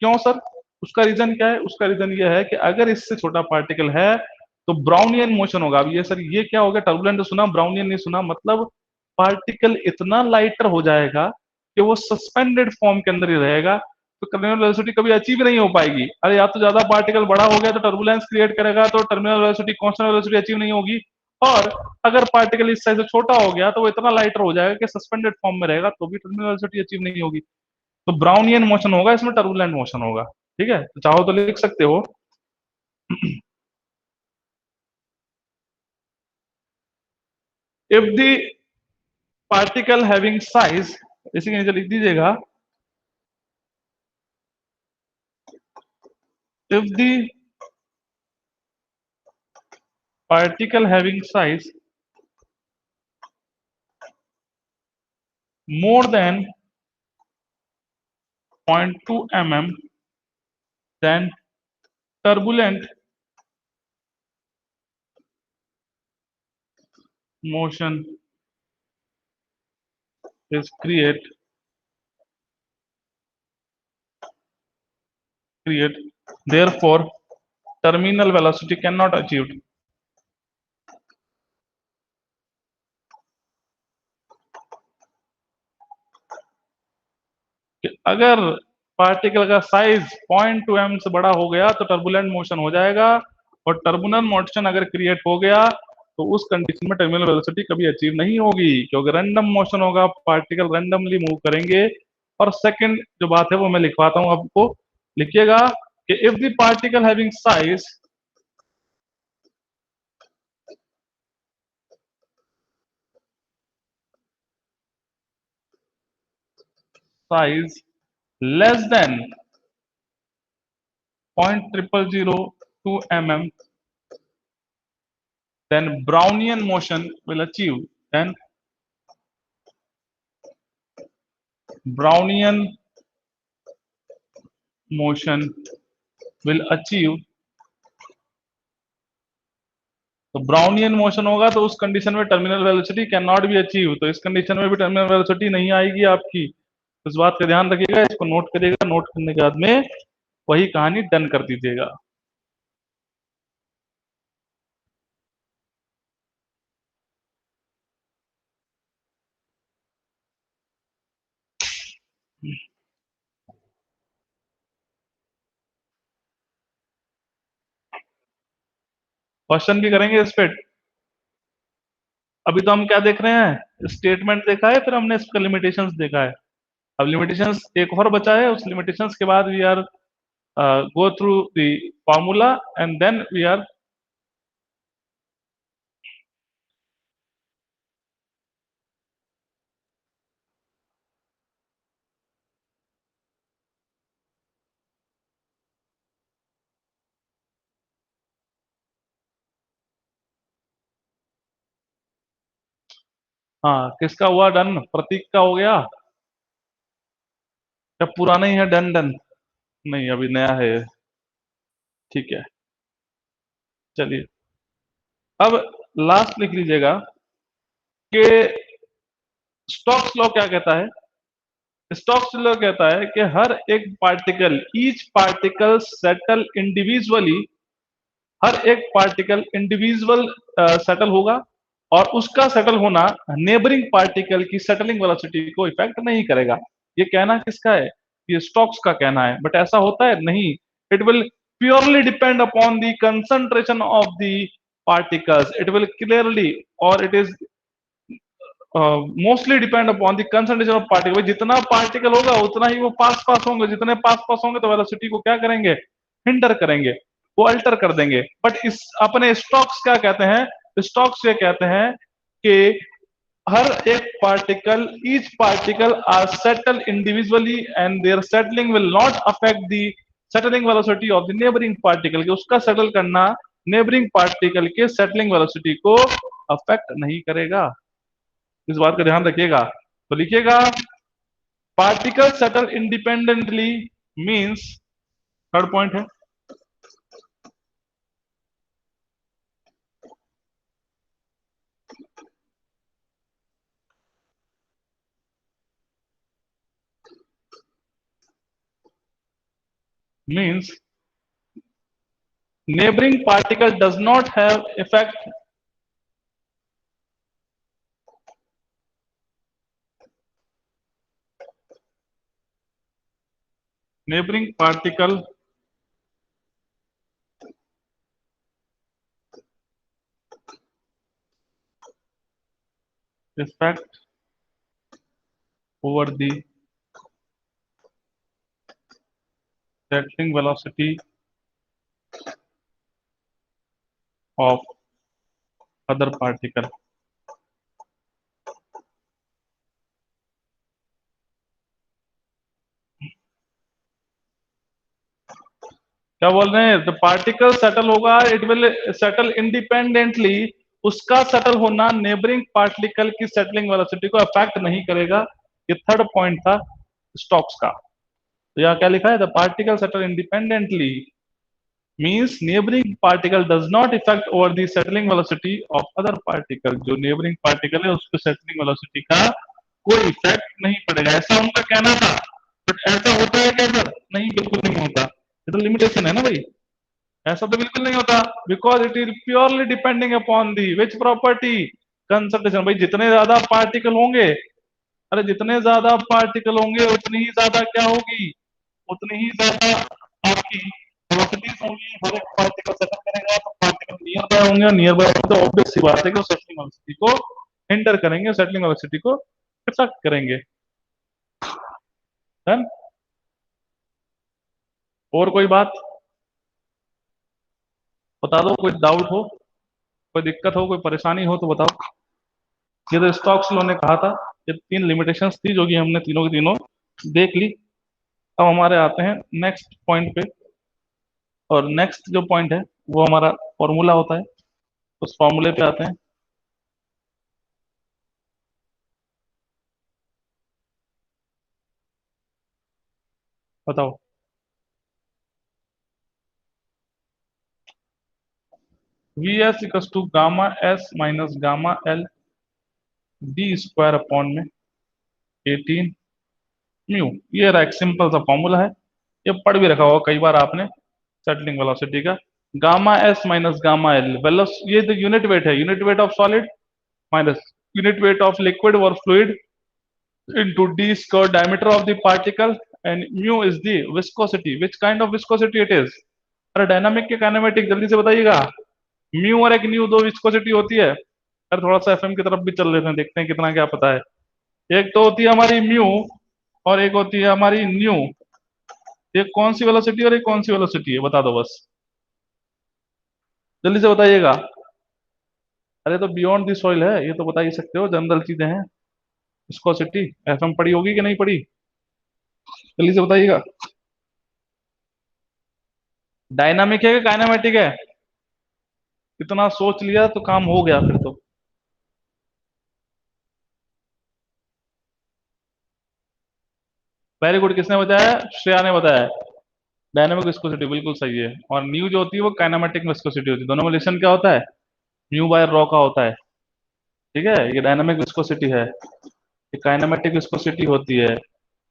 क्यों सर, उसका रीजन क्या है, उसका रीजन ये है कि अगर इससे छोटा पार्टिकल है तो ब्राउनियन मोशन होगा। अब ये सर ये क्या हो गया, टर्बुलेंट तो सुना ब्राउनियन नहीं सुना, मतलब पार्टिकल इतना लाइटर हो जाएगा कि वो सस्पेंडेड फॉर्म के अंदर ही रहेगा, तो टर्मिनल वेलोसिटी कभी अचीव नहीं हो पाएगी। अरे या तो ज्यादा पार्टिकल बड़ा हो गया तो टर्बुलेंस क्रिएट करेगा तो terminal velocity constant velocity achieve नहीं होगी, और अगर पार्टिकल इस साइज से छोटा हो गया तो वो इतना लाइटर हो जाएगा कि सस्पेंडेड फॉर्म में रहेगा तो भी टर्मिनल वेलोसिटी अचीव नहीं होगी। तो ब्राउनियन मोशन होगा, इसमें टर्बुलेंट मोशन होगा। ठीक है, तो चाहो तो लिख सकते हो if the particle having size, इसी के नीचे लिख दीजिएगा, if the particle having size more than 0.2 mm then turbulent motion is create, therefore terminal velocity cannot achieved। अगर पार्टिकल का साइज 0.2 से बड़ा हो गया तो टर्बुलेंट मोशन हो जाएगा, और टर्बुलेंट मोशन अगर क्रिएट हो गया तो उस कंडीशन में टर्मिनल वेलोसिटी कभी अचीव नहीं होगी, क्योंकि रैंडम मोशन होगा, पार्टिकल रैंडमली मूव करेंगे। और सेकंड जो बात है वो मैं लिखवाता हूं आपको, लिखिएगा कि if the particle having size less then 0.0002 mm, then Brownian motion will achieve. Then Brownian motion will achieve. तो ब्राउनियन मोशन होगा तो उस कंडीशन में terminal velocity can not be achieve, तो इस कंडीशन में भी टर्मिनल वेलोसिटी नहीं आएगी आपकी। तो इस बात का ध्यान रखिएगा, इसको नोट करिएगा, नोट करने के बाद में वही कहानी डन कर दीजिएगा। क्वेश्चन भी करेंगे इस पे। अभी तो हम क्या देख रहे हैं, स्टेटमेंट देखा है, फिर हमने इसका लिमिटेशंस देखा है। अब लिमिटेशंस एक और बचा है, उस लिमिटेशंस के बाद we are go through the formula and then we are। हाँ, किसका हुआ डन? प्रतीक का हो गया? क्या पुराना ही है डन डन? नहीं, अभी नया है ये। ठीक है, चलिए अब लास्ट लिख लीजिएगा कि स्टोक्स लॉ क्या कहता है। स्टोक्स लॉ कहता है कि हर एक particle, each particle settle individually, हर एक पार्टिकल इंडिविजुअल सेटल होगा, और उसका सेटल होना नेबरिंग पार्टिकल की सेटलिंग वेलोसिटी को इफेक्ट नहीं करेगा। ये कहना किसका है? ये स्टोक्स का कहना है। बट ऐसा होता है नहीं, it will purely depend upon the concentration of the particles, it will clearly, और it is mostly depend upon the concentration of particle. जितना पार्टिकल होगा उतना ही वो पास पास होंगे, जितने पास पास होंगे तो वेलोसिटी को क्या करेंगे? हिंडर करेंगे, वो अल्टर कर देंगे। बट इस अपने स्टॉक्स क्या कहते हैं? स्टॉक्स ये कहते हैं कि हर एक particle, each particle are settle individually and their settling will not affect the settling velocity of the neighbouring particle, कि उसका सेटल करना नेबरिंग पार्टिकल के सेटलिंग वेलोसिटी को अफेक्ट नहीं करेगा। इस बात का ध्यान रखिएगा। तो लिखिएगा particle settle independently means, third point है, means neighboring particle does not have effect neighboring particle effect over the settling velocity of other particle। क्या बोल रहे हैं? द पार्टिकल सेटल होगा, इट विल सेटल इंडिपेंडेंटली, उसका सेटल होना neighbouring particle की settling velocity को अफेक्ट नहीं करेगा। ये थर्ड पॉइंट था स्टोक्स का। तो यहाँ क्या लिखा है? The particle settle independently means neighbouring particle does not effect over the settling velocity of other particle. जो नेबरिंग पार्टिकल है उसको सेटलिंग वेलोसिटी का कोई इफेक्ट नहीं पड़ेगा, ऐसा उनका कहना था। बट ऐसा होता है क्या सर? नहीं, बिल्कुल नहीं होता। ये तो लिमिटेशन है ना भाई, ऐसा तो बिल्कुल नहीं होता। Because it is purely depending upon the which property? Concentration. भाई जितने ज्यादा पार्टिकल होंगे अरे जितने ज्यादा पार्टिकल होंगे उतनी ही ज्यादा क्या होगी, उतनी ही ज्यादा आपकी वेलोसिटीज होंगी। हर एक पार्टिकल सेटल करेगा तो पार्टिकल नियर बाय होंगे, नियर बाय होंगे तो ऑब्वियस सी बात है कि वो सेटलिंग वेलोसिटी को हिंडर करेंगे, सेटलिंग वेलोसिटी को इफेक्ट करेंगे। डन। और कोई बात बता दो, कोई डाउट हो, कोई दिक्कत हो, कोई परेशानी हो तो बताओ। ये तो स्टॉक्स ने कहा था, ये तीन लिमिटेशंस थी जो कि हमने तीनों की तीनों देख ली। अब हमारे आते हैं नेक्स्ट पॉइंट पे, और नेक्स्ट जो पॉइंट है वो हमारा फॉर्मूला होता है। उस फॉर्मूले पे आते हैं। बताओ। V S equals to gamma S minus gamma L D square upon में 18 म्यू। ये रहा एक सिंपल सा फॉर्मूला है, ये पढ़ भी रखा होगा कई बार आपने, सेटलिंग वेलोसिटी का। Gamma S minus gamma L वेलोस, ये तो यूनिट वेट है, unit weight of solid minus unit weight of liquid और fluid into d square diameter of the particle, and mu is the viscosity, which kind of viscosity it is। अरे dynamic के kinematic जल्दी से बताइएगा। Mu और एक new दो viscosity होती है। अरे थोड़ा सा एफएम की तरफ भी चल लेते हैं, देखते हैं कितना क्या पता है। एक तो होती है हमारी म्यू और एक होती है हमारी न्यू। ये कौन सी वेलोसिटी और ये कौन सी वेलोसिटी है, बता दो बस, जल्दी से बताइएगा। अरे तो बियॉन्ड दी सॉइल है, ये तो बता ही सकते हो, जनरल चीजें हैं। विस्कोसिटी एफएम पढ़ी होगी कि नहीं पढ़ी, जल्दी से बताइएगा। डायनामिक है कि काइनेमेटिक है? इतना सोच लिया तो काम हो गया फिर तो। वेरी गुड, किसने बताया? श्रेया ने बताया। डायनामिक विस्कोसिटी बिल्कुल सही है, और न्यू जो होती है वो काइनेमेटिक विस्कोसिटी होती है। दोनों में रिलेशन क्या होता है? म्यू बाय रॉ का होता है। ठीक है, ये डायनामिक विस्कोसिटी है, ये काइनेमेटिक विस्कोसिटी होती है।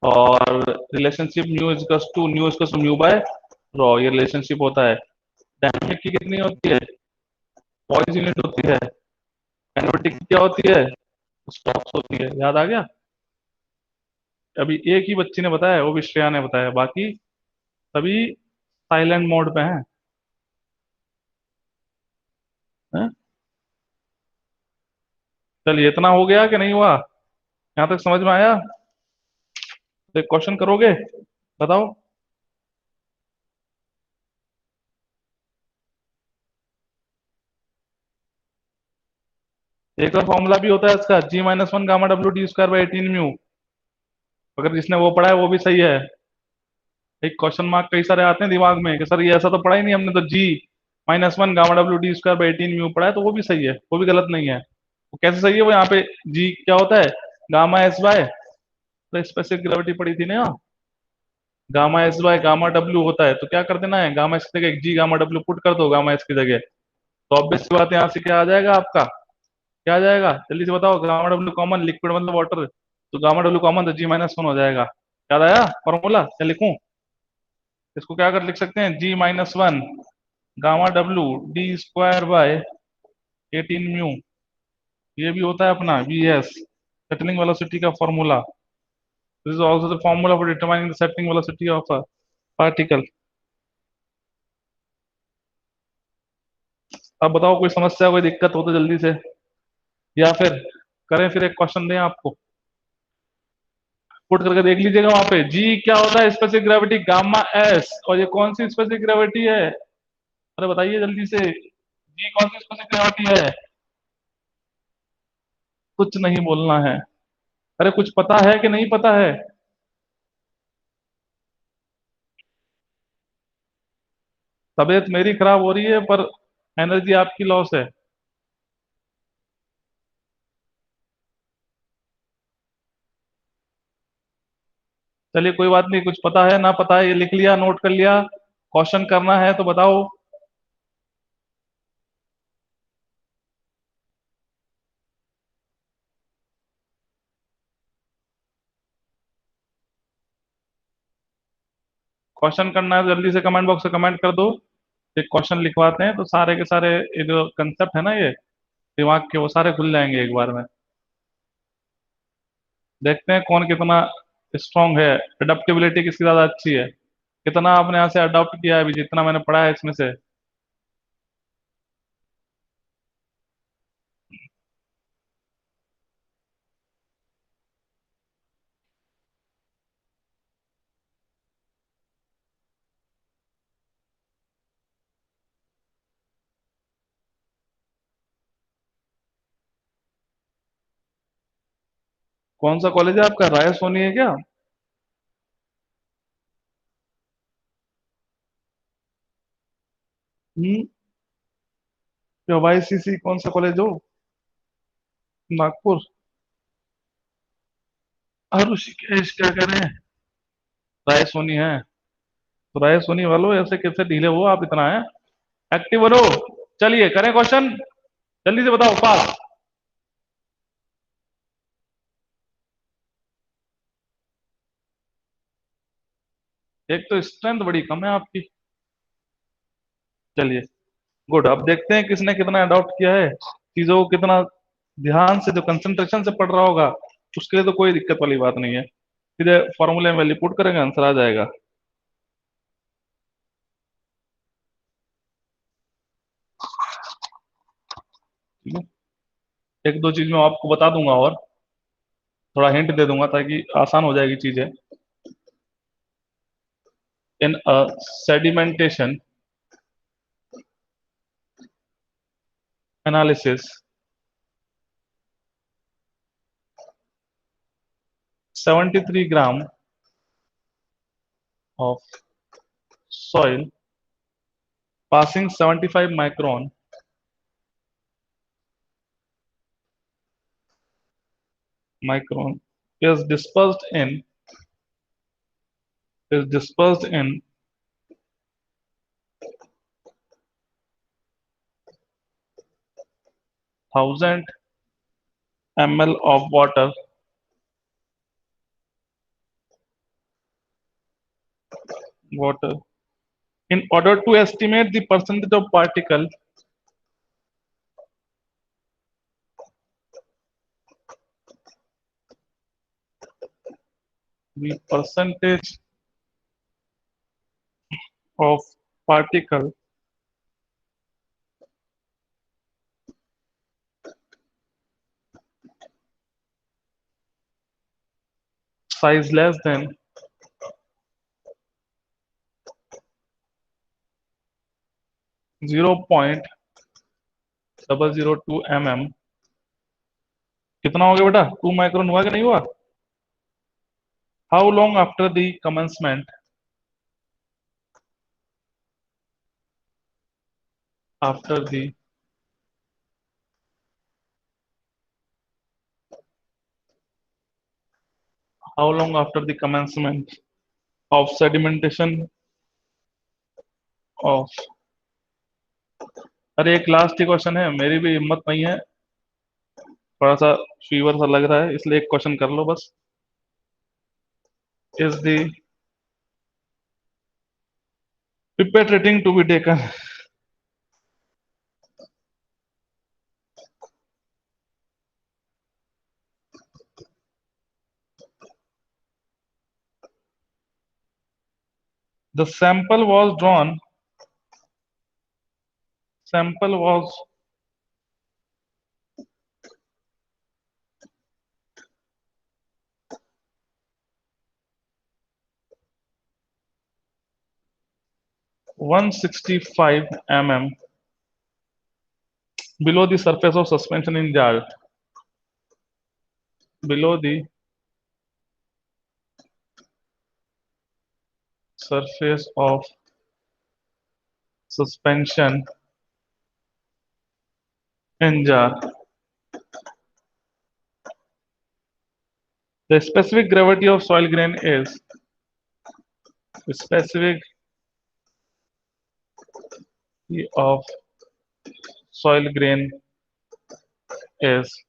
और relationship nu is to mu by rho, ये रिलेशनशिप होता है। डायनामिक की कितनी होती है? पॉइस यूनिट होती है। काइनेमेटिक की क्या होती है? स्टॉक्स होती है। याद आ गया? अभी एक ही बच्ची ने बताया, वो भी श्रेया ने बताया, बाकी सभी साइलेंट मोड पे हैं। हैं? चलिए, इतना हो गया कि नहीं हुआ? यहाँ तक समझ में आया? तो एक क्वेश्चन करोगे, बताओ। एक और फॉर्मूला भी होता है इसका, G-1 gamma W D square by 18 mu. अगर जिसने वो पढ़ा है वो भी सही है। एक क्वेश्चन मार्क कई सारे आते हैं दिमाग में कि सर ये ऐसा तो पढ़ा ही नहीं हमने, तो G-1 gamma W D square by 18 mu पढ़ा है, तो वो भी सही है, वो भी गलत नहीं है। वो कैसे सही है? वो यहाँ पे जी क्या होता है? गामा एस बाय, तो स्पेसिफिक ग्रेविटी पड़ी थी ना, gamma S by gamma W होता है, तो क्या कर देना है, गामा एस की जगह एक जी गामा डब्ल्यू पुट कर दो गामा एस की जगह। तो ऑब्वियस सी बात है, यहाँ से क्या आ जाएगा आपका, क्या आ जाएगा, जल्दी से बताओ। गामा डब्ल्यू कॉमन, लिक्विड मतलब वाटर, तो गामा डब्ल्यू कॉमन, तो G-1 हो जाएगा। याद आया फॉर्मूला? क्या लिखूं इसको? क्या कर लिख सकते हैं? G-1 gamma W D square by 18 mu. ये भी होता है अपना Vs, सेटलिंग वेलोसिटी का formula. This is also the formula for determining the settling velocity of a particle. अब बताओ, कोई समस्या, कोई दिक्कत हो तो जल्दी से, या फिर करें फिर एक क्वेश्चन दें आपको, पुट करके देख लीजिएगा वहां पे। जी क्या होता है? स्पेसिफिक ग्रेविटी गामा एस, और ये कौन सी स्पेसिफिक ग्रेविटी है? अरे बताइए जल्दी से, जी कौन सी स्पेसिफिक ग्रेविटी है? कुछ नहीं बोलना है। अरे कुछ पता है कि नहीं पता है? तबीयत मेरी खराब हो रही है पर एनर्जी आपकी लॉस है। चलिए कोई बात नहीं, कुछ पता है ना पता है ये लिख लिया, नोट कर लिया, क्वेश्चन करना है तो बताओ। क्वेश्चन करना है तो जल्दी से कमेंट बॉक्स में कमेंट कर दो। एक क्वेश्चन लिखवाते हैं तो सारे के सारे ये जो कंसेप्ट है ना, ये दिमाग के, वो सारे खुल जाएंगे एक बार में। देखते हैं कौन कितना स्ट्रांग है, अडेप्टेबिलिटी किसकी ज्यादा अच्छी है, कितना आपने यहाँ से अडॉप्ट किया है अभी जितना मैंने पढ़ा है इसमें से। कौन सा कॉलेज है आपका, राय सोनी है क्या? हम्म। वाईसीसी कौन सा कॉलेज हो? नागपुर। ऋषिकेश क्या कह रहे हैं? राय सोनी है। तो राय सोनी वालों ऐसे कैसे ढीले हो आप इतना है, एक्टिव बनो। चलिए करें क्वेश्चन, जल्दी से बताओ पास। एक तो स्ट्रेंथ बड़ी कम है आपकी। चलिए गुड, अब देखते हैं किसने कितना अडॉप्ट किया है चीजों को, कितना ध्यान से जो कंसंट्रेशन से पढ़ रहा होगा उसके लिए तो कोई दिक्कत वाली बात नहीं है, सीधे फॉर्मूले में वैल्यू पुट करेंगे आंसर आ जाएगा। ठीक है, एक दो चीज मैं आपको बता दूंगा और थोड़ा हिंट दे दूंगा ताकि आसान हो जाएगी चीजें। In a sedimentation analysis 73 gram of soil passing 75 micron is dispersed in is dispersed in 1000 ml of water. In order to estimate the percentage of particle, the percentage of particle size less than 0.002 mm, कितना हो गया बेटा, 2 micron हुआ कि नहीं हुआ? How long after the commencement, after the how long after the commencement of sedimentation of, अरे एक लास्ट ही क्वेश्चन है, मेरी भी हिम्मत नहीं है, थोड़ा सा फीवर सा लग रहा है इसलिए एक क्वेश्चन कर लो बस। Is the pipette rating to be taken? The sample was 165 mm below the surface of suspension in jar, below the surface of suspension in jar. The specific gravity of soil grain is, specific of soil grain is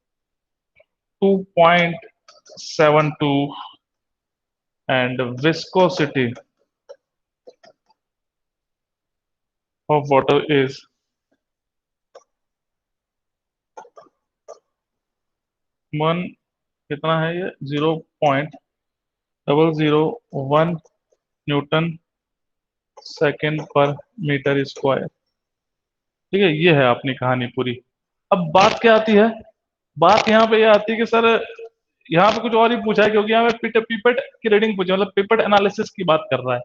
2.72 and viscosity of water is 1 कितना है ये, 0.001 Newton second पर metre square. ठीक है, ये है अपनी कहानी पूरी। अब बात क्या आती है, बात यहाँ पे ये आती है कि सर यहाँ पे कुछ और ही पूछा है, क्योंकि यहाँ पे पिपेट की रीडिंग पूछी, मतलब पिपेट एनालिसिस की बात कर रहा है।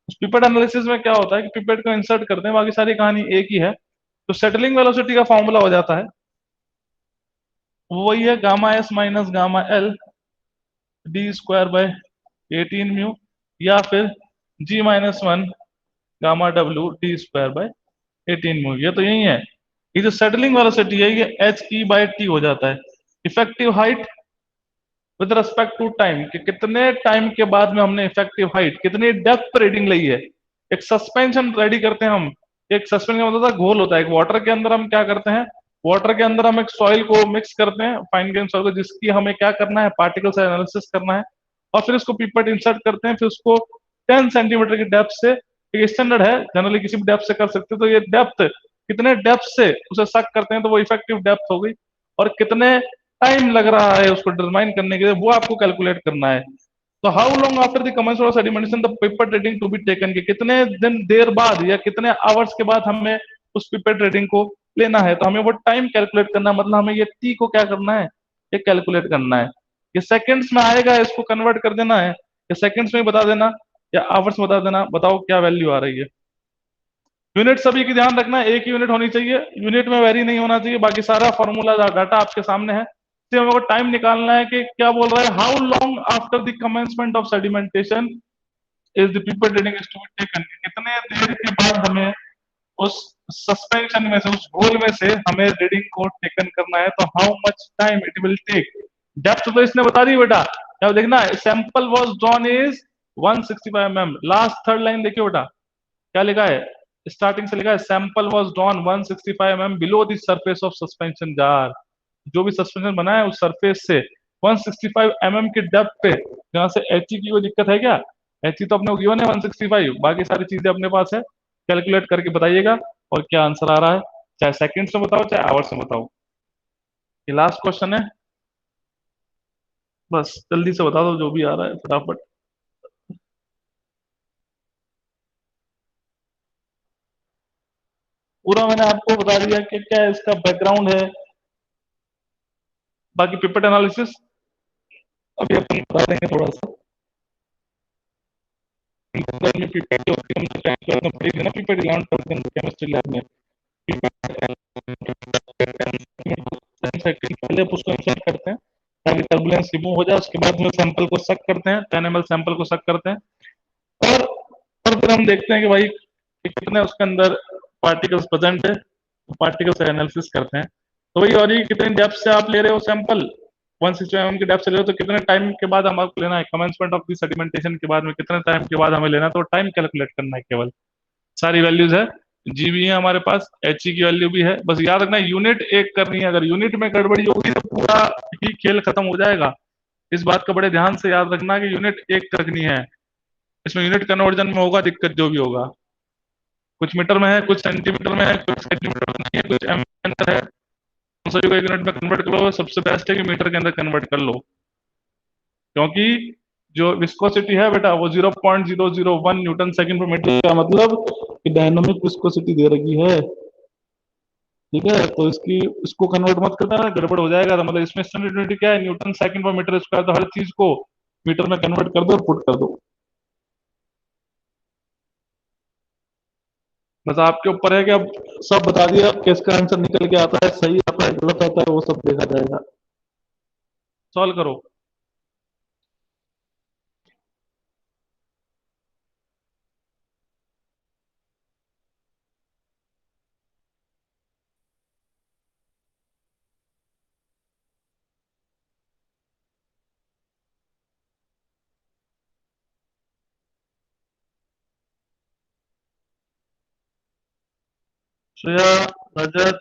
उस पिपेट एनालिसिस में क्या होता है कि पिपेट को इंसर्ट करते हैं, बाकी सारी कहानी एक ही है। तो सेटलिंग वेलोसिटी का फॉर्मूला हो जाता है, वो वही है gamma S minus gamma L D square by 18 mu, या फिर G-1 gamma W D square by 18 mu. ये तो यही है, ये जो सेटलिंग वेलोसिटी है ये He/T हो जाता है। Effective height with respect to time, कि कितने टाइम के बाद में हमने इफेक्टिव हाइट, कितनी डेप्थ रीडिंग ली है। एक सस्पेंशन रेडी करते हैं हम, एक सस्पेंशन का मतलब घोल होता है एक वाटर के अंदर, हम क्या करते हैं, वाटर के अंदर हम एक सॉइल को मिक्स करते हैं, फाइन ग्रेन सॉइल को, जिसकी हमें क्या करना है, पार्टिकल से एनालिसिस करना है। और फिर उसको पीपेट इंसर्ट करते हैं, फिर उसको 10 सेंटीमीटर की डेप्थ से, एक स्टैंडर्ड है जनरली किसी भी डेप्थ से कर सकते हैं, तो ये डेप्थ कितने डेप्थ से उसे सक करते हैं तो वो इफेक्टिव डेप्थ हो गई। और कितने टाइम लग रहा है उसको डिटरमाइन करने के लिए, वो आपको कैलकुलेट करना है। तो how long after the commencement of sedimentation the pipette reading to be taken, के कितने दिन देर बाद या कितने आवर्स के बाद हमें उस पेपर रेटिंग को लेना है। तो हमें वो टाइम कैलकुलेट करना है, मतलब हमें ये टी को क्या करना है, ये कैलकुलेट करना है। ये सेकंड्स में आएगा, इसको कन्वर्ट कर देना है, या सेकंड्स में बता देना या आवर्स में बता देना, बताओ क्या वैल्यू आ रही है। यूनिट सभी की ध्यान रखना है, एक ही यूनिट होनी चाहिए, यूनिट में वेरी नहीं होना चाहिए। बाकी सारा फॉर्मूला डाटा आपके सामने है, सिर्फ हमको टाइम निकालना है कि क्या बोल रहा है, how long after the commencement of sedimentation is the pipette reading is to be taken, कितने देर के बाद हमें उस सस्पेंशन में से, उस घोल में से हमें रीडिंग को टेकन करना है। तो how much time it will take. Depth तो इसने बता दी बेटा, अब देखना, sample was drawn is 165 mm। Last third line देखिए बेटा, क्या लिखा है, स्टार्टिंग से लिखा है sample was drawn 165 mm below the surface of suspension jar. जो भी सस्पेंशन बना है उस सरफेस से 165 mm की डेप्थ पे, जहां से एच की कोई दिक्कत है क्या, एच तो अपने को गिवन है 165, बाकी सारी चीजें अपने पास है। कैलकुलेट करके बताइएगा और क्या आंसर आ रहा है, चाहे सेकंड्स में बताओ चाहे आवर्स में बताओ। ये लास्ट क्वेश्चन है, बस जल्दी से बता दो जो भी आ रहा है फटाफट। पूरा मैंने आपको बता दिया कि क्या इसका बैकग्राउंड है। बाकी पिपेट एनालिसिस अभी अपन बता देंगे थोड़ा सा। में पिपेट जो होती है हमने टाइम तो अपना पढ़ी थी ना, पिपेट ग्राउंड करते हैं केमिस्ट्री लैब में। सेकंड पहले आप उसको इंसर्ट करते हैं ताकि टर्बुलेंस रिमूव हो जाए, उसके बाद में सैंपल को सक करते हैं, 10 ml सैंपल को सक करते हैं। और फिर हम देखते हैं कि भाई कि कितने उसके अंदर पार्टिकल्स प्रेजेंट है, पार्टिकल से एनालिसिस करते हैं। तो भाई, और ये कितने डेप्थ से आप ले रहे हो सैंपल, 165 mm की डेप्थ से ले रहे हो, तो कितने टाइम के बाद हम आपको लेना है, कमेंसमेंट ऑफ द सेडिमेंटेशन के बाद में कितने टाइम के बाद हमें लेना है, तो टाइम कैलकुलेट करना है केवल। सारी वैल्यूज है, जी भी है हमारे पास, एच की वैल्यू भी है, बस याद रखना यूनिट एक करनी है। अगर यूनिट में गड़बड़ी होगी तो पूरा ही खेल खत्म हो जाएगा। इस बात का बड़े ध्यान से याद रखना कि यूनिट एक रखनी है। इसमें यूनिट कन्वर्जन में होगा दिक्कत जो भी होगा, कुछ मीटर में है, कुछ सेंटीमीटर में है, कुछ सेंटीमीटर में नहीं है, कुछ एम के अंदर है। उन सभी को एक यूनिट में कन्वर्ट करो, सबसे बेस्ट है कि मीटर के अंदर कन्वर्ट कर लो, क्योंकि जो विस्कोसिटी है बेटा वो 0.001 न्यूटन सेकंड पर मीटर का मतलब कि डायनामिक विस्कोसिटी दे रखी है। ठीक है, तो इसको कन्वर्ट मत करना, गड़बड़ हो जाएगा। तो मतलब इसमें स्टैंडर्ड यूनिट क्या है, न्यूटन सेकंड पर मीटर स्क्वायर, तो हर चीज को मीटर में कन्वर्ट कर दो और पुट कर दो। बस आपके ऊपर है कि अब सब बता दिया कि इसका आंसर निकल के आता है, सही आता है गलत आता है वो सब देखा जाएगा। सॉल्व करो। श्रेया, रजत,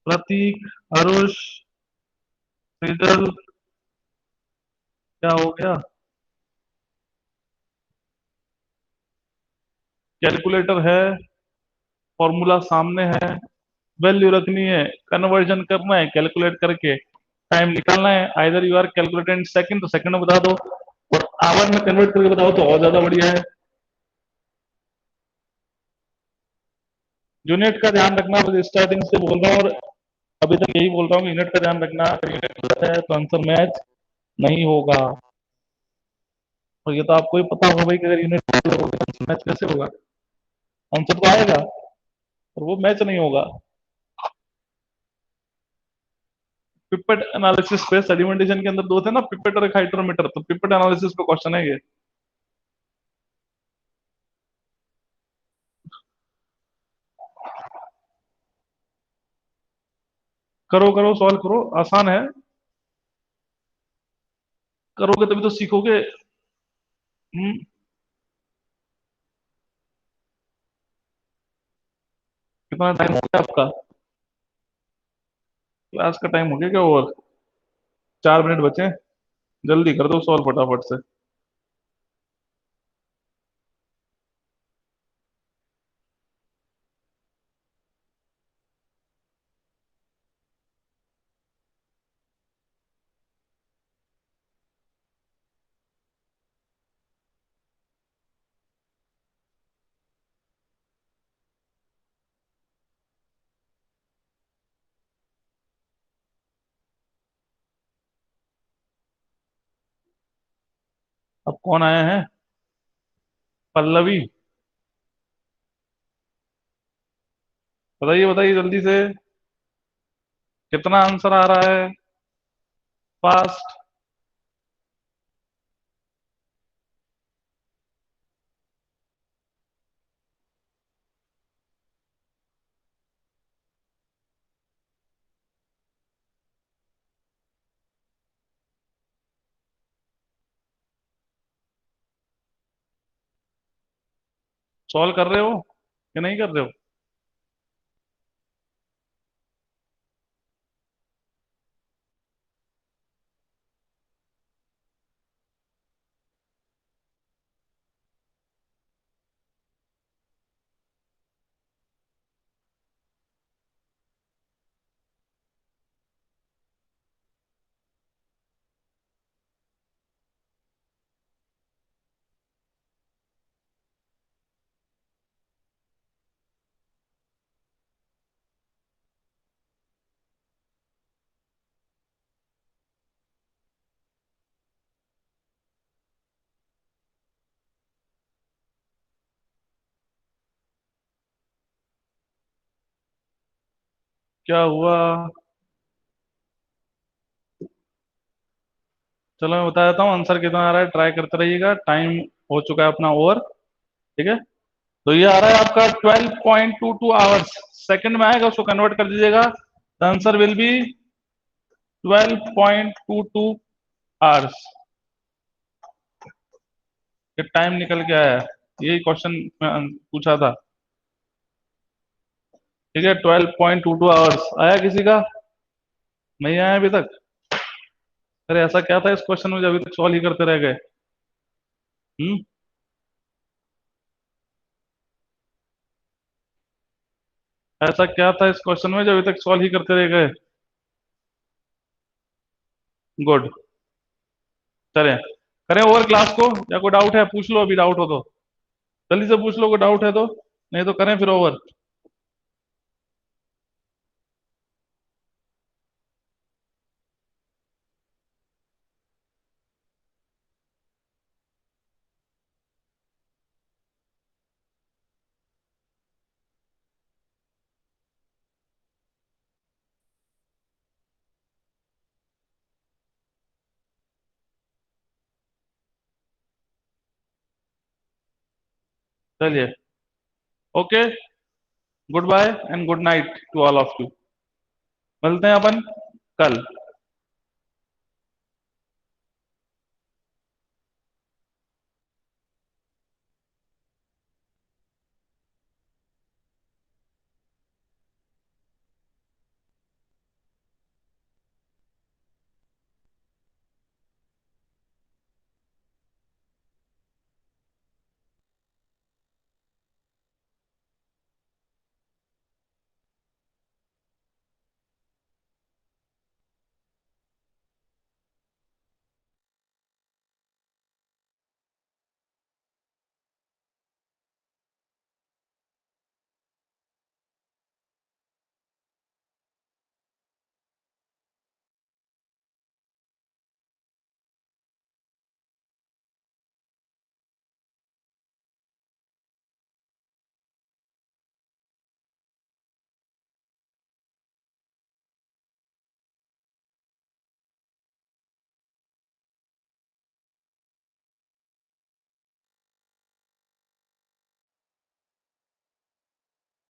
प्रतीक, आरुष, सेजल, क्या हो गया, कैलकुलेटर है, फॉर्मूला सामने है, वैल्यू रखनी है, कन्वर्जन करना है कैलकुलेट करके, टाइम निकालना है, either you are calculated second तो सेकंड में बता दो, और आवर में कन्वर्ट करके बताओ तो और ज्यादा बढ़िया है। यूनिट का ध्यान रखना, बस स्टार्टिंग से बोल रहा हूँ और अभी तक यही बोल रहा हूँ, यूनिट का ध्यान रखना, अगर यूनिट गलत है तो आंसर मैच नहीं होगा। और ये तो आपको ही पता होगा भाई कि अगर यूनिट गलत होगा तो आंसर मैच कैसे होगा, आंसर तो आएगा और वो मैच नहीं होगा। पिपेट एनालिसिस पे सेडिमेंटेशन के अंदर दो थे ना, पिपेट और एक हाइड्रोमीटर, तो पिपेट एनालिसिस पे क्वेश्चन है ये। करो करो, सॉल्व करो, आसान है, करोगे तभी तो सीखोगे। कितना टाइम हो गया आपका? क्लास का टाइम हो गया क्या? और 4 मिनट बचे हैं, जल्दी कर दो सॉल्व फटाफट से। अब कौन आया है? पल्लवी। बताइए बताइए जल्दी से, कितना आंसर आ रहा है? फास्ट। सॉल्व कर रहे हो कि नहीं कर रहे हो? क्या हुआ? चलो मैं बता देता हूँ आंसर कितना आ रहा है, ट्राई करते रहिएगा, टाइम हो चुका है अपना ओवर। ठीक है, तो ये आ रहा है आपका 12.22 आवर्स, सेकंड में आएगा उसको कन्वर्ट कर दीजिएगा, the answer will be 12.22 hours. ये टाइम निकल के आया है, यही क्वेश्चन पूछा था। ठीक है, 12.22 आवर्स आया किसी का? नहीं आया अभी तक? अरे ऐसा क्या था इस क्वेश्चन में जो अभी तक सॉल्व ही करते रह गए? हम्म। ऐसा क्या था इस क्वेश्चन में जो अभी तक सॉल्व ही करते रह गए? गुड। चलें, करें ओवर क्लास को, या कोई डाउट है पूछ लो, अभी डाउट हो तो जल्दी से पूछ लो, कोई डाउट है तो, नहीं तो करें फिर ओवर। चलिए, okay, good bye and good night to all of you. मिलते हैं अपन कल।